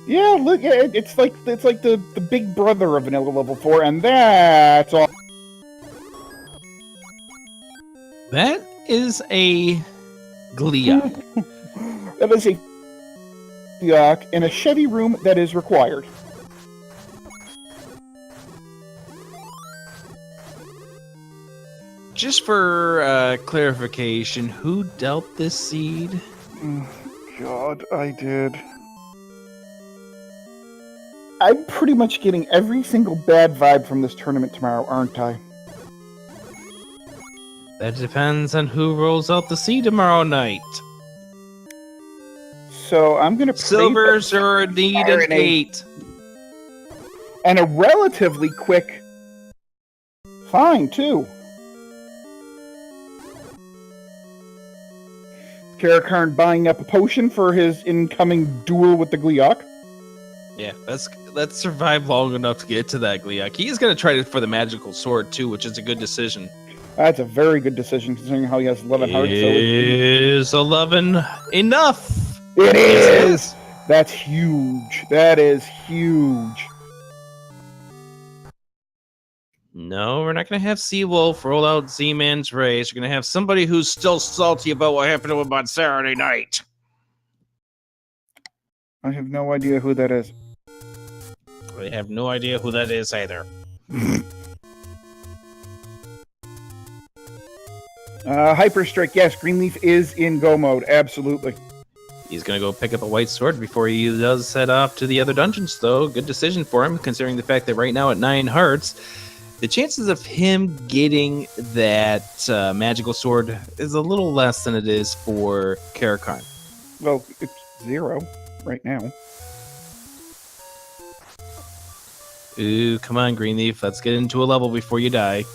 Yeah, look, yeah, it's like the big brother of vanilla level 4, and that's all. That is a Gleeok. That is a Gleeok in a Chevy room that is required. Just for clarification, who dealt this seed? God, I did. I'm pretty much getting every single bad vibe from this tournament tomorrow, aren't I? That depends on who rolls out the seed tomorrow night. So I'm gonna Silvers are indeed an 8. And a relatively quick find, too. Caracarn buying up a potion for his incoming duel with the Gleeok. Yeah, let's survive long enough to get to that Gliok. He's going to try it for the magical sword, too, which is a good decision. That's a very good decision, considering how he has 11 hearts. Is 11 enough? It Yes, is! That's huge. That is huge. No, we're not going to have Seawolf roll out Z-Man's race. We're going to have somebody who's still salty about what happened to him on Saturday night. I have no idea who that is. I have no idea who that is either. Hyper Strike, yes, Greenleaf is in go mode, absolutely. He's going to go pick up a white sword before he does head off to the other dungeons, though. Good decision for him, considering the fact that right now at 9 hearts, the chances of him getting that magical sword is a little less than it is for Caracarn. Well, it's 0 right now. Ooh, come on, Greenleaf. Let's get into a level before you die.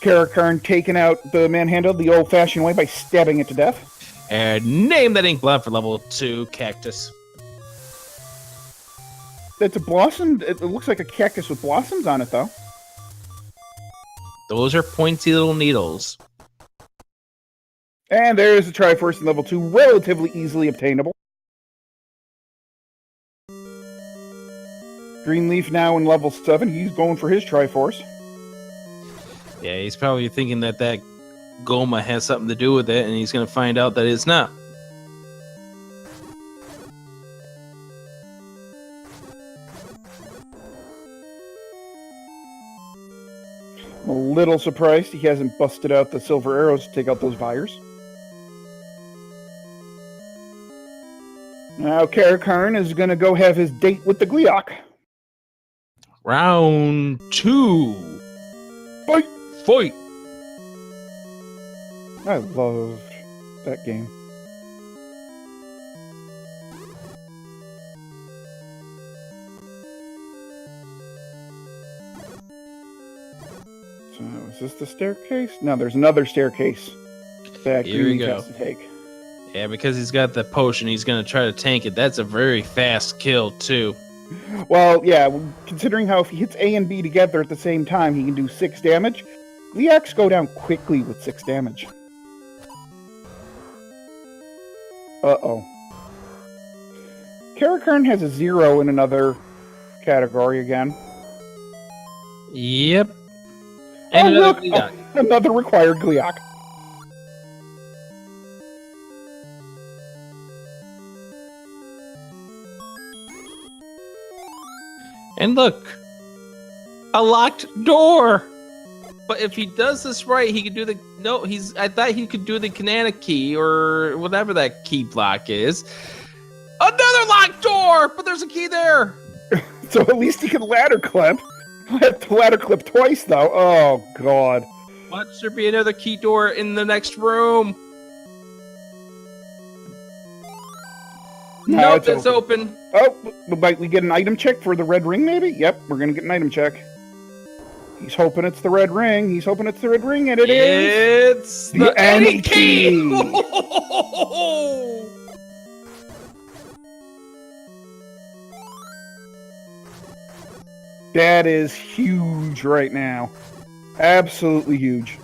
Caracarn taking out the manhandle the old-fashioned way by stabbing it to death. And name that ink blob for level 2 cactus. That's a blossom. It looks like a cactus with blossoms on it, though. Those are pointy little needles. And there's a Triforce in level 2, relatively easily obtainable. Greenleaf now in level 7. He's going for his Triforce. Yeah, he's probably thinking that Goma has something to do with it, and he's going to find out that it's not. I'm a little surprised he hasn't busted out the silver arrows to take out those Vires. Now Caracarn is going to go have his date with the Gliok. Round 2. Fight! Fight! I loved that game. So is this the staircase? No, there's another staircase that Here we Greenleaf go. has to take. Yeah, because he's got the potion, he's going to try to tank it. That's a very fast kill, too. Well, yeah, considering how if he hits A and B together at the same time, he can do 6 damage. Gliaks go down quickly with 6 damage. Uh-oh. Caracarn has a 0 in another category again. Yep. And look! Gliok. Another required Gliok. And look, a locked door. But if he does this right, he could do the I thought he could do the Kanana key or whatever that key block is. Another locked door, but there's a key there. So at least he can ladder clip. I have to ladder clip twice though. Oh god. Watch there be another key door in the next room. No, Nope, it's open. Oh, might we get an item check for the red ring, maybe? Yep, we're gonna get an item check. He's hoping it's the red ring. He's hoping it's the red ring, and it is... It's the Any key! That is huge right now. Absolutely huge.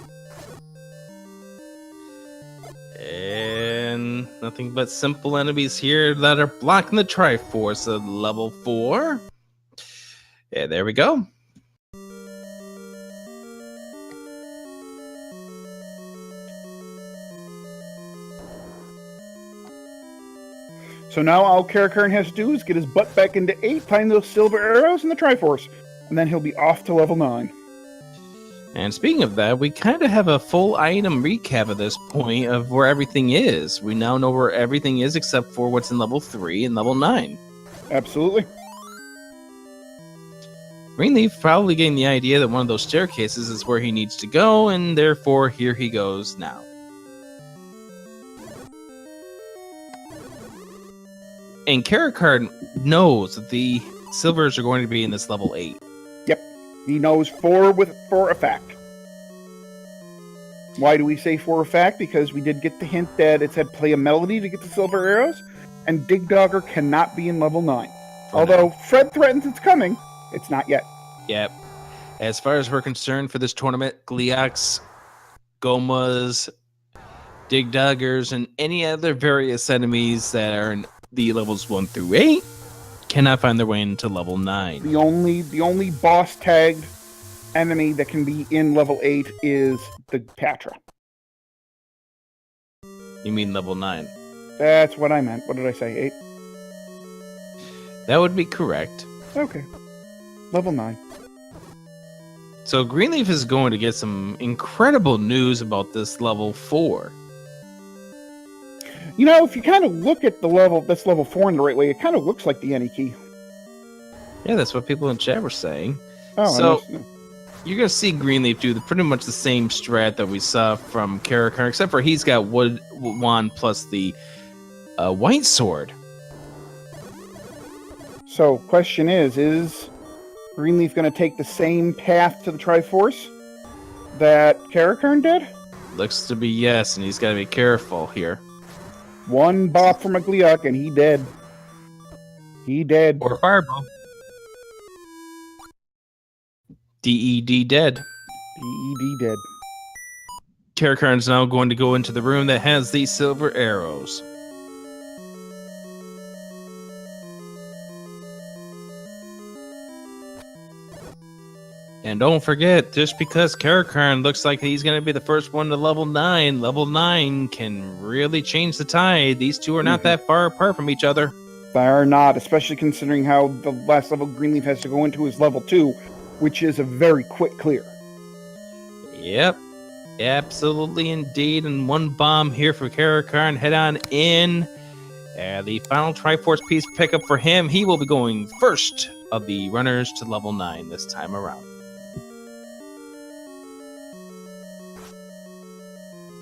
And nothing but simple enemies here that are blocking the Triforce at level 4. Yeah, there we go. So now all Caracarn has to do is get his butt back into 8, find those silver arrows and the Triforce, and then he'll be off to level 9. And speaking of that, we kind of have a full item recap at this point of where everything is. We now know where everything is except for what's in level 3 and level 9. Absolutely. Greenleaf probably getting the idea that one of those staircases is where he needs to go, and therefore here he goes now. And Caracarn knows that the silvers are going to be in this level 8. Yep. He knows for a fact. Why do we say for a fact? Because we did get the hint that it said play a melody to get the silver arrows, and Dig Dogger cannot be in level 9. Although Fred threatens it's coming, it's not yet. Yep. As far as we're concerned for this tournament, Gleox, Gomas, Dig Doggers, and any other various enemies that are in the levels 1 through 8 cannot find their way into level 9. The only boss tagged enemy that can be in level 8 is the Patra. You mean level 9? That's what I meant. What did I say? 8? That would be correct. Okay. Level 9. So Greenleaf is going to get some incredible news about this level 4. You know, if you kind of look at the level, that's level 4 in the right way, it kind of looks like the Any key. Yeah, that's what people in chat were saying. Oh, so you're going to see Greenleaf do pretty much the same strat that we saw from Caracarn, except for he's got Wood Wand plus the White Sword. So, question is Greenleaf going to take the same path to the Triforce that Caracarn did? Looks to be yes, and he's got to be careful here. One bop from a Gleok, and he dead. He dead. Or Fireball. DED dead. DED dead. Caracarn's now going to go into the room that has these silver arrows. And don't forget, just because Caracarn looks like he's going to be the first one to level 9, level 9 can really change the tide. These two are not that far apart from each other. They are not, especially considering how the last level Greenleaf has to go into is level 2, which is a very quick clear. Yep, absolutely indeed. And one bomb here for Caracarn. Head on in. The final Triforce piece pickup for him. He will be going first of the runners to level 9 this time around.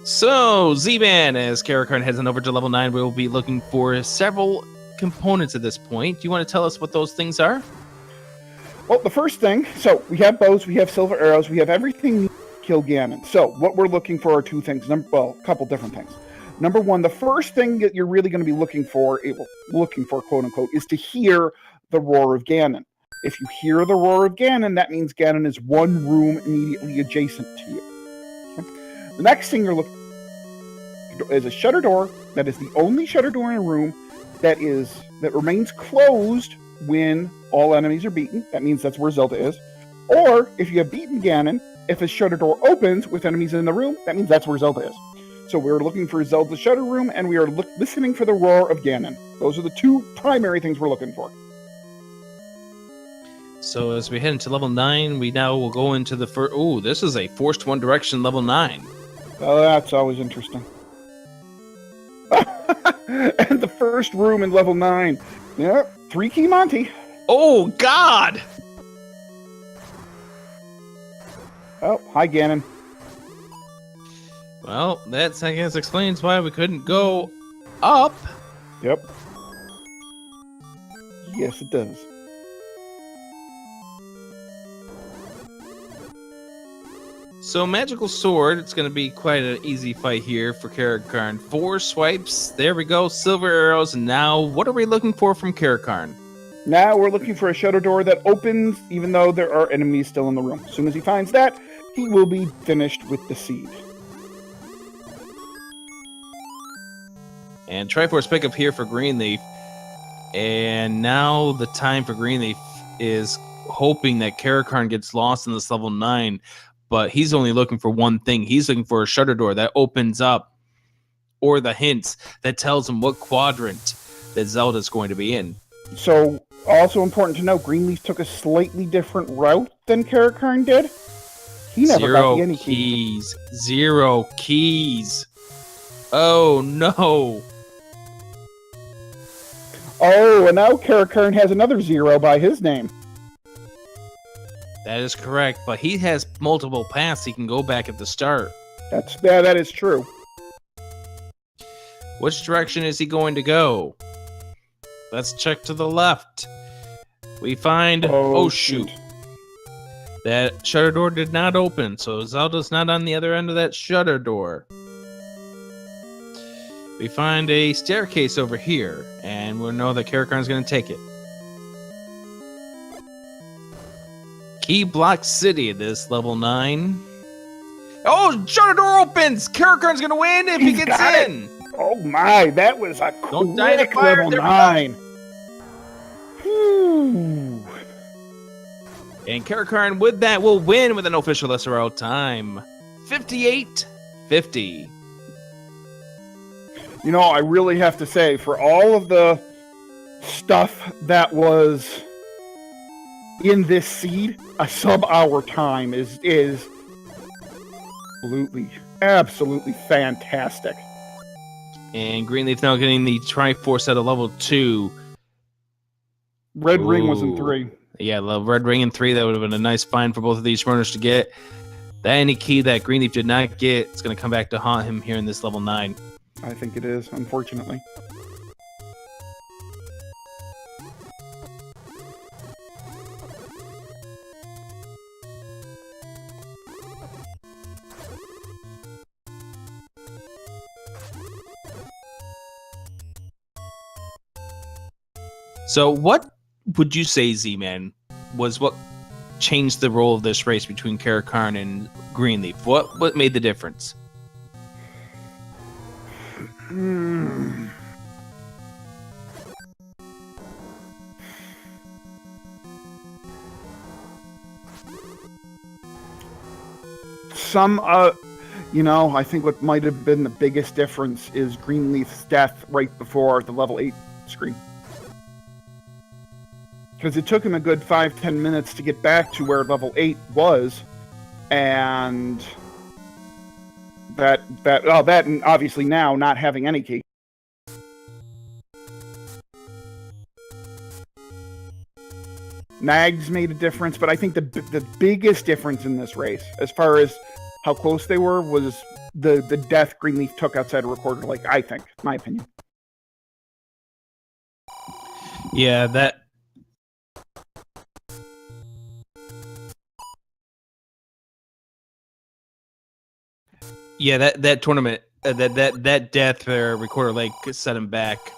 So, Z-Man, as Caracarn heads on over to level 9, we will be looking for several components at this point. Do you want to tell us what those things are? Well, the first thing, so we have bows, we have silver arrows, we have everything to kill Ganon. So, what we're looking for are two things. Well, a couple different things. Number one, the first thing that you're really going to be looking for, quote unquote, is to hear the roar of Ganon. If you hear the roar of Ganon, that means Ganon is one room immediately adjacent to you. Okay? The next thing you're looking for is a shutter door that is the only shutter door in a room that remains closed when all enemies are beaten. That means that's where Zelda is. Or if you have beaten Ganon, if a shutter door opens with enemies in the room, that means that's where Zelda is. So we're looking for Zelda's shutter room, and we are listening for the roar of Ganon. Those are the two primary things we're looking for. So as we head into level 9, we now will go into the first... Ooh, this is a Forced One Direction level 9. Oh, that's always interesting. And the first room in level 9. Yep, 3-key Monty. Oh, God! Oh, hi, Ganon. Well, that, I guess, explains why we couldn't go up. Yep. Yes, it does. So, Magical Sword, it's going to be quite an easy fight here for Caracarn. 4 swipes, there we go, silver arrows, and now, what are we looking for from Caracarn? Now we're looking for a shutter door that opens, even though there are enemies still in the room. As soon as he finds that, he will be finished with the seed. And Triforce pickup here for Greenleaf. And now the time for Greenleaf is hoping that Caracarn gets lost in this level 9. But he's only looking for one thing. He's looking for a shutter door that opens up, or the hints that tells him what quadrant that Zelda's going to be in. So, also important to note, Greenleaf took a slightly different route than Caracarn did. He never got the any keys. 0 keys. Oh, no. Oh, and now Caracarn has another 0 by his name. That is correct, but he has multiple paths. He can go back at the start. That is true. Which direction is he going to go? Let's check to the left. We find... Oh, shoot. That shutter door did not open, so Zelda's not on the other end of that shutter door. We find a staircase over here, and we'll know that Caracarn's going to take it. Key Block City, this level 9. Oh, shutter door opens! Caracarn's going to win if he gets in! Oh my, that was a Don't die in the quick fire, level there we go. 9. Whew. And Caracarn, with that, will win with an official SRL time. 58-50. You know, I really have to say, for all of the stuff that was in this seed, a sub-hour time is absolutely fantastic. And Greenleaf now getting the Triforce at a level 2. Red Ring was in Ooh. 3. Yeah, the Red Ring in 3. That would have been a nice find for both of these runners to get. That any key that Greenleaf did not get, it's going to come back to haunt him here in this level 9. I think it is, unfortunately. So what would you say, Z-Man, was what changed the role of this race between Caracarn and Greenleaf? What made the difference? I think what might have been the biggest difference is Greenleaf's death right before the level 8 screen. Because it took him a good 5-10 minutes to get back to where level 8 was, and that and obviously now not having any key. Nags made a difference, but I think the biggest difference in this race, as far as how close they were, was the death Greenleaf took outside a recorder. Like, I think, my opinion. Yeah, that tournament, that death recorder like set him back.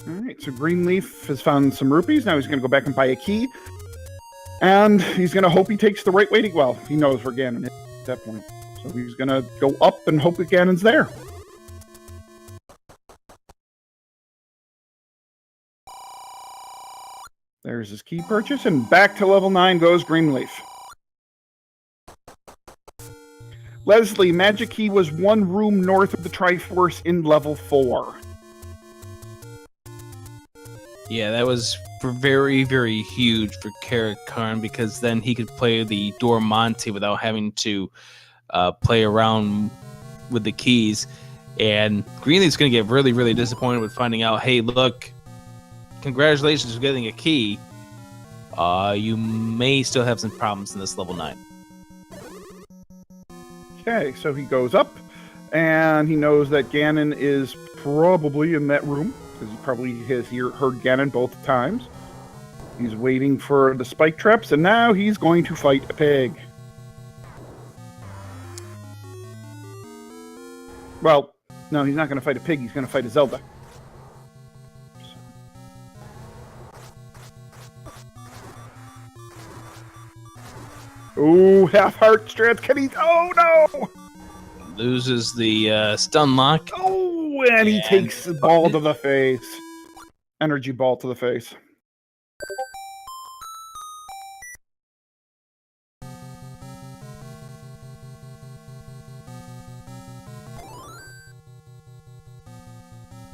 Alright, so Greenleaf has found some rupees. Now he's going to go back and buy a key. And he's going to hope he takes the right way to... Well, he knows where Ganon is at that point. So he's going to go up and hope that Ganon's there. There's his key purchase, and back to level 9 goes Greenleaf. Leslie, Magic Key was one room north of the Triforce in level 4. Yeah, that was very, very huge for Caracarn, because then he could play the Dormonte without having to play around with the keys. And Greenleaf's going to get really, really disappointed with finding out, hey, look, congratulations for getting a key. You may still have some problems in this level 9. Okay, so he goes up, and he knows that Ganon is probably in that room, because he probably has heard Ganon both times. He's waiting for the spike traps, and now he's going to fight a pig. Well, no, he's not going to fight a pig, he's going to fight a Zelda. Oh, half-heart strength, can he... Oh, no! Loses the stun lock. Oh, and he takes the ball to the face. Energy ball to the face.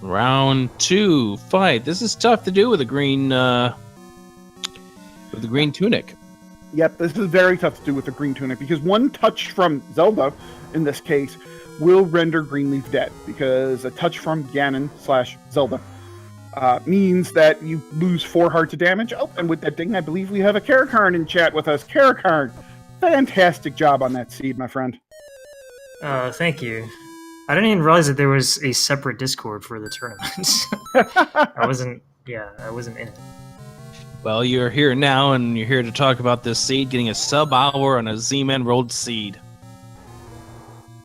Round 2, fight. This is tough to do with a green tunic. Yep, this is very tough to do with the green tunic because one touch from Zelda, in this case, will render Greenleaf dead because a touch from Ganon/Zelda means that you lose 4 hearts of damage. Oh, and with that ding, I believe we have a Caracarn in chat with us. Caracarn, fantastic job on that seed, my friend. Thank you. I didn't even realize that there was a separate Discord for the tournament. I wasn't in it. Well, you're here now, and you're here to talk about this seed getting a sub-hour on a Z-Man rolled seed.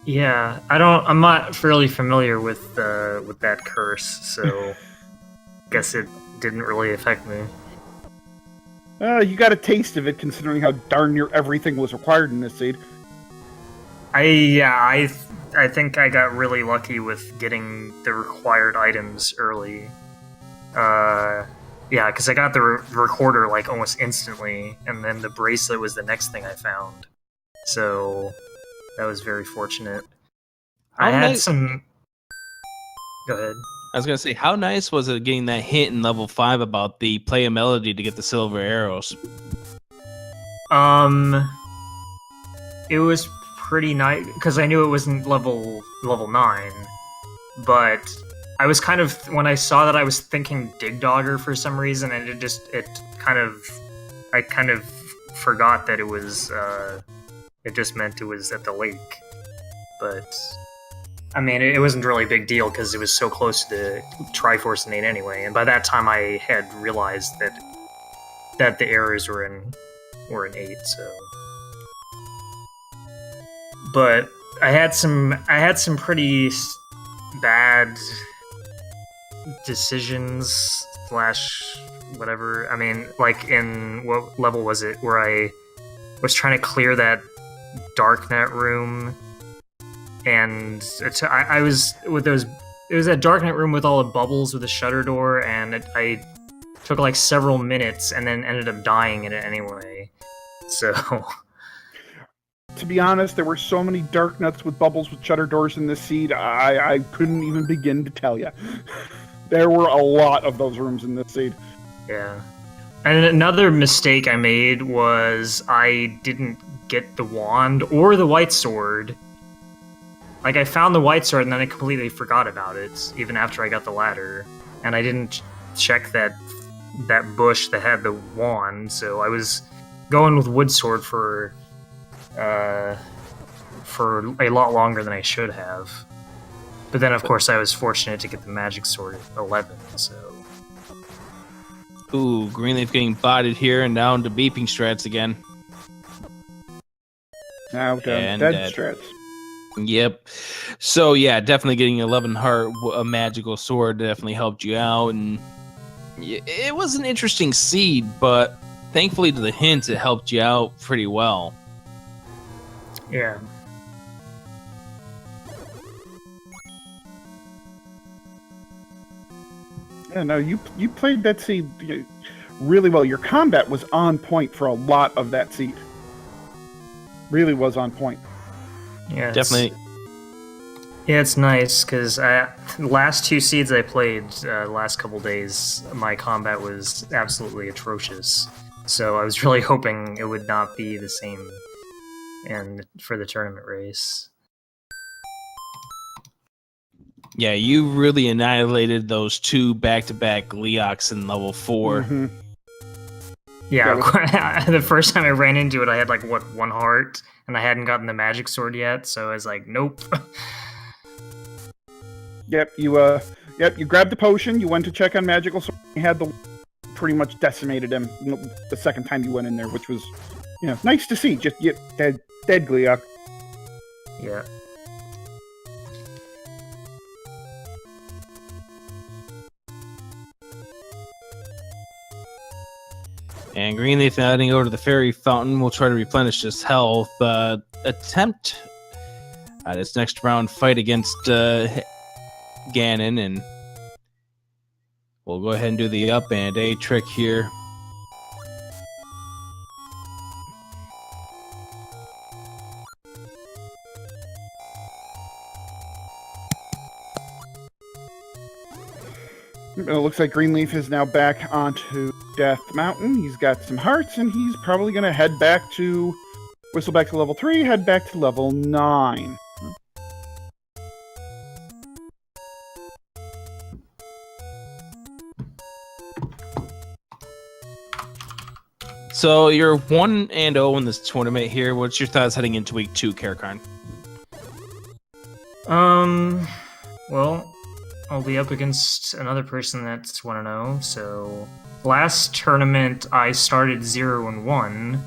Yeah, I'm not fairly familiar with that curse, so guess it didn't really affect me. You got a taste of it, considering how darn near everything was required in this seed. I think I got really lucky with getting the required items early. Yeah, because I got the recorder like almost instantly, and then the bracelet was the next thing I found. So that was very fortunate. I had some. Go ahead. I was gonna say, how nice was it getting that hint in level 5 about the play a melody to get the silver arrows? It was pretty nice because I knew it wasn't level 9, but I was kind of, when I saw that, I was thinking Dig Dogger for some reason, and I kind of forgot that it was, it just meant it was at the lake. But, I mean, it wasn't really a big deal because it was so close to the Triforce and 8 anyway, and by that time I had realized that the errors were in 8, so. But I had some pretty bad decisions / whatever. I mean, like, in what level was it where I was trying to clear that Darknet room, and I was with those. It was that Darknet room with all the bubbles with the shutter door, and I took like several minutes, and then ended up dying in it anyway. So. To be honest, there were so many dark nuts with bubbles with shutter doors in this seed, I couldn't even begin to tell you. There were a lot of those rooms in this seed. Yeah. And another mistake I made was I didn't get the wand or the white sword. Like, I found the white sword and then I completely forgot about it, even after I got the ladder. And I didn't check that bush that had the wand, so I was going with wood sword for a lot longer than I should have. But then, of course, I was fortunate to get the magic sword at 11, so... Ooh, Greenleaf getting bodied here and down to beeping strats again. Now down dead strats. Yep. So, yeah, definitely getting 11 heart, a magical sword definitely helped you out. And it was an interesting seed, but thankfully to the hints, it helped you out pretty well. Yeah. Yeah, no, you played that seed really well. Your combat was on point for a lot of that seed. Really was on point. Yeah, definitely. Yeah, it's nice because the last 2 seeds I played the last couple days, my combat was absolutely atrocious. So I was really hoping it would not be the same and for the tournament race. Yeah, you really annihilated those 2 back-to-back Leox in level 4. Mm-hmm. Yeah, the first time I ran into it, I had like 1 heart, and I hadn't gotten the magic sword yet, so I was like, nope. Yep, you grabbed the potion, you went to check on magical sword, you had the pretty much decimated him the second time you went in there, which was, nice to see. Just dead Gleok. Yeah. And Greenleaf now heading over to the fairy fountain will try to replenish his health. Attempt this next round fight against Ganon, and we'll go ahead and do the up and A trick here. It looks like Greenleaf is now back onto Death Mountain. He's got some hearts, and he's probably going to head back to... Whistle back to level 3, head back to level 9. So you're 1-0 in this tournament here. What's your thoughts heading into week 2, Caracarn? Well, I'll be up against another person that's 1-0, so... Last tournament, I started 0-1,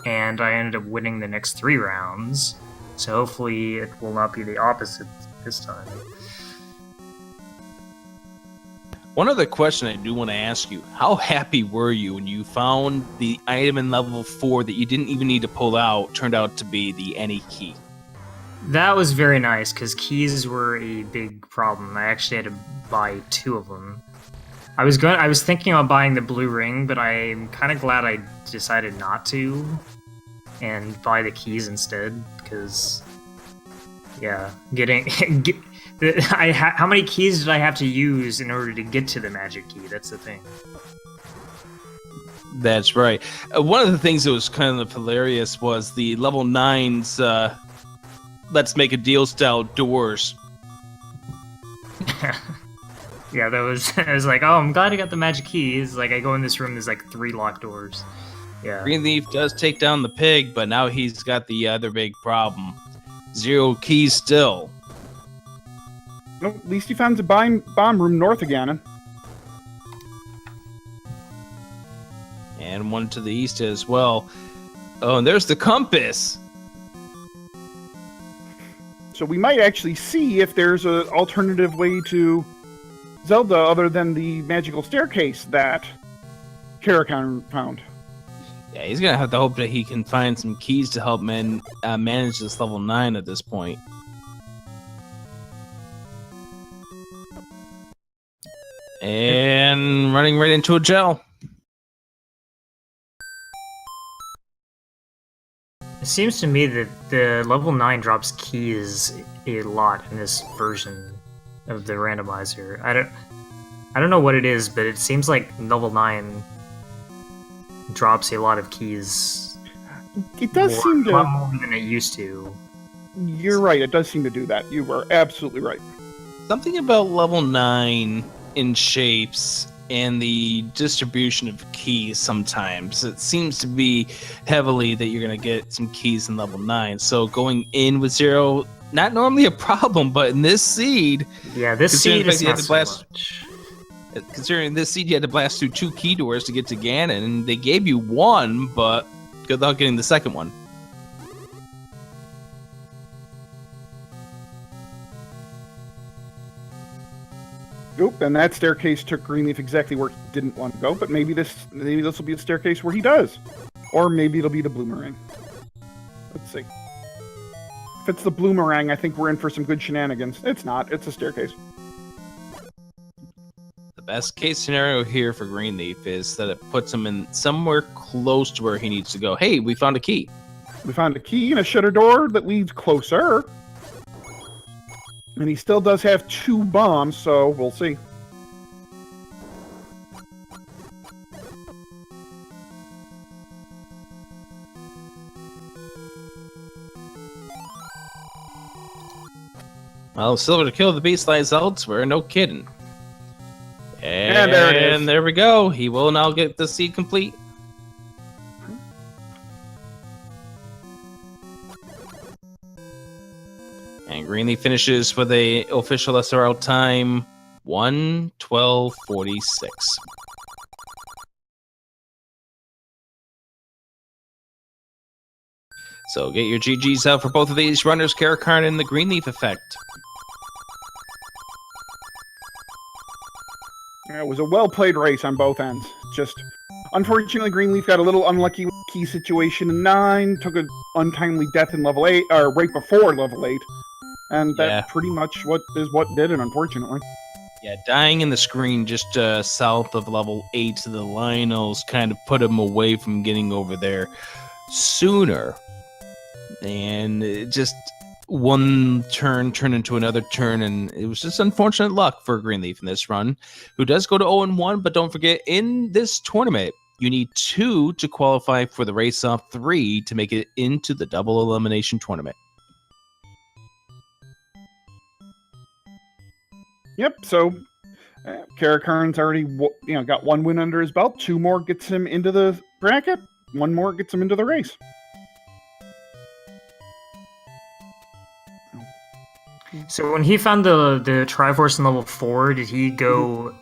and I ended up winning the next 3 rounds, so hopefully it will not be the opposite this time. One other question I do want to ask you. How happy were you when you found the item in level 4 that you didn't even need to pull out turned out to be the any key? That was very nice, because keys were a big problem. I actually had to buy 2 of them. I was thinking about buying the blue ring, but I'm kind of glad I decided not to and buy the keys instead, because yeah, how many keys did I have to use in order to get to the magic key? That's the thing. That's right. One of the things that was kind of hilarious was the level 9's let's make a deal style doors. Yeah, that was. I was like, oh, I'm glad I got the magic keys. Like, I go in this room, there's like 3 locked doors. Yeah. Greenleaf does take down the pig, but now he's got the other big problem. 0 keys still. Well, at least he found the bomb room north of Ganon. And one to the east as well. Oh, and there's the compass. So we might actually see if there's an alternative way to Zelda other than the magical staircase that Caracarn found. Yeah, he's gonna have to hope that he can find some keys to help manage this level 9 at this point. And running right into a gel. It seems to me that the level 9 drops keys a lot in this version of the randomizer. I don't know what it is, but it seems like level 9 drops a lot of keys. It does seem to... A lot more than it used to. You're right, it does seem to do that. You are absolutely right. Something about level 9 in shapes and the distribution of keys sometimes. It seems to be heavily that you're going to get some keys in level 9. So going in with 0, not normally a problem, but in this seed... Yeah, this seed is not so much. Considering this seed, you had to blast through 2 key doors to get to Ganon, and they gave you 1, but good luck getting the second one. Oop, and that staircase took Greenleaf exactly where he didn't want to go, but maybe this will be a staircase where he does. Or maybe it'll be the Bloomerang. Let's see. If it's the Bloomerang, I think we're in for some good shenanigans. It's not, it's a staircase. The best case scenario here for Greenleaf is that it puts him in somewhere close to where he needs to go. Hey, we found a key. We found a key and a shutter door that leads closer. And he still does have 2 bombs, so we'll see. Well, silver to kill the beast lies elsewhere, no kidding. And there it is. And there we go. He will now get the seed complete. And Greenleaf finishes with a official SRL time 1:12:46. So get your GGs out for both of these runners, Caracarn and the Greenleaf effect. It was a well-played race on both ends. Just, unfortunately, Greenleaf got a little unlucky with the key situation in 9, took an untimely death in level 8, or right before level 8, and that's pretty much what did it, unfortunately. Yeah, dying in the screen just south of level 8 to the Lionels kind of put him away from getting over there sooner. And it just one turn turned into another turn, and it was just unfortunate luck for Greenleaf in this run, who does go to 0-1. But don't forget, in this tournament, you need 2 to qualify for the race-off, 3 to make it into the double elimination tournament. Yep. So Caracarn's already got 1 win under his belt. 2 more gets him into the bracket. 1 more gets him into the race. So when he found the Triforce in level 4, did he go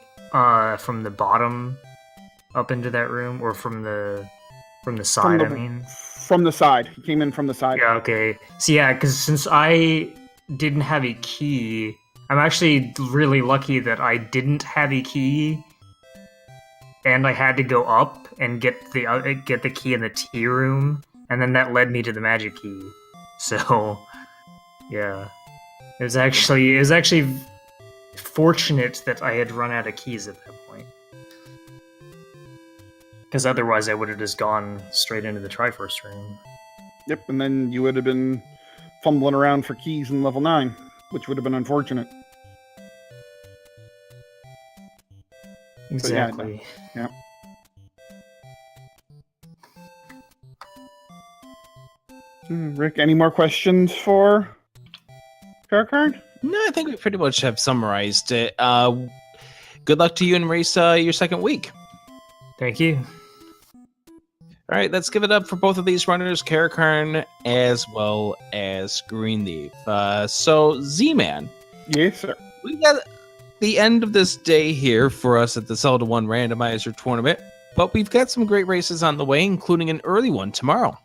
from the bottom up into that room, or from the side? From the side. He came in from the side. Yeah. Okay. So yeah, because since I didn't have a key, I'm actually really lucky that I didn't have a key, and I had to go up and get the key in the tea room, and then that led me to the magic key. So yeah. It was actually fortunate that I had run out of keys at that point. Because otherwise I would have just gone straight into the Triforce room. Yep, and then you would have been fumbling around for keys in level 9, which would have been unfortunate. Exactly. Yeah. Rick, any more questions for Caracarn? No, I think we pretty much have summarized it. Good luck to you in race your second week. Thank you. All right, let's give it up for both of these runners, Caracarn as well as Greenleaf. So, Z-Man. Yes, sir. We got the end of this day here for us at the Zelda 1 Randomizer tournament, but we've got some great races on the way, including an early one tomorrow.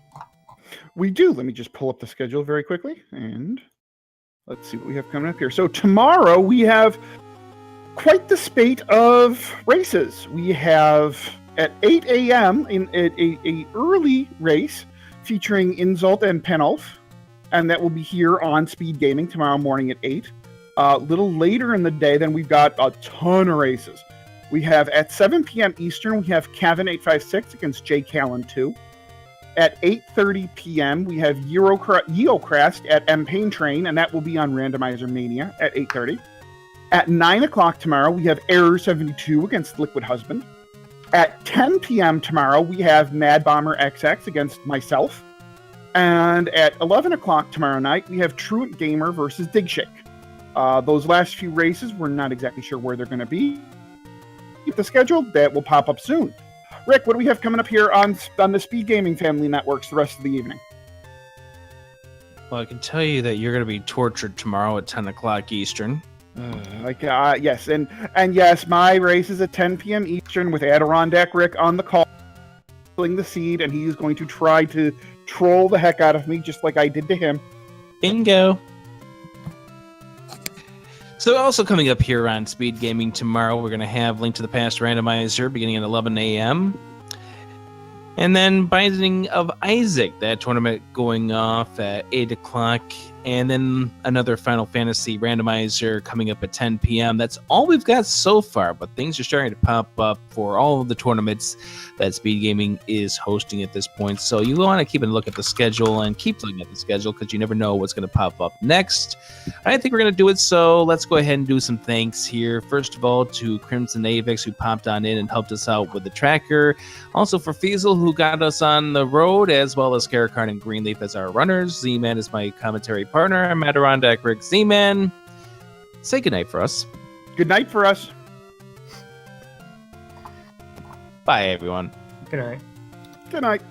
We do. Let me just pull up the schedule very quickly, and let's see what we have coming up here. So tomorrow we have quite the spate of races. We have at 8 a.m. in a early race featuring Insult and Penulf, and that will be here on Speed Gaming tomorrow morning at 8. A little later in the day, then we've got a ton of races. We have at 7 p.m. Eastern, we have Kevin 856 against Jay Callan 2. At 8:30 p.m., we have Yeocrest at M-Pain Train, and that will be on Randomizer Mania at 8:30. At 9 o'clock tomorrow, we have Error 72 against Liquid Husband. At 10 p.m. tomorrow, we have Mad Bomber XX against myself. And at 11 o'clock tomorrow night, we have Truant Gamer versus Digshake. Those last few races, we're not exactly sure where they're going to be. The schedule, that will pop up soon. Rick, what do we have coming up here on the Speed Gaming Family Networks the rest of the evening? Well, I can tell you that you're going to be tortured tomorrow at 10 o'clock Eastern. Yes, and yes, my race is at 10 p.m. Eastern with Adirondack Rick on the call, filling the seed, and he's going to try to troll the heck out of me, just like I did to him. Bingo. So also coming up here on Speed Gaming tomorrow, we're going to have Link to the Past Randomizer beginning at 11 a.m. And then Binding of Isaac, that tournament going off at 8 o'clock. And then another Final Fantasy Randomizer coming up at 10 p.m. That's all we've got so far, but things are starting to pop up for all of the tournaments that Speed Gaming is hosting at this point. So you want to keep a look at the schedule and keep looking at the schedule because you never know what's going to pop up next. I think we're going to do it, so let's go ahead and do some thanks here. First of all, to Crimson Avix, who popped on in and helped us out with the tracker. Also for Fiesel, who got us on the road, as well as Caracarn and Greenleaf as our runners. Z-Man is my commentary partner. I'm Adirondack Rick. Z-Man, say goodnight for us. Good night for us. Bye, everyone. Good night. Good night.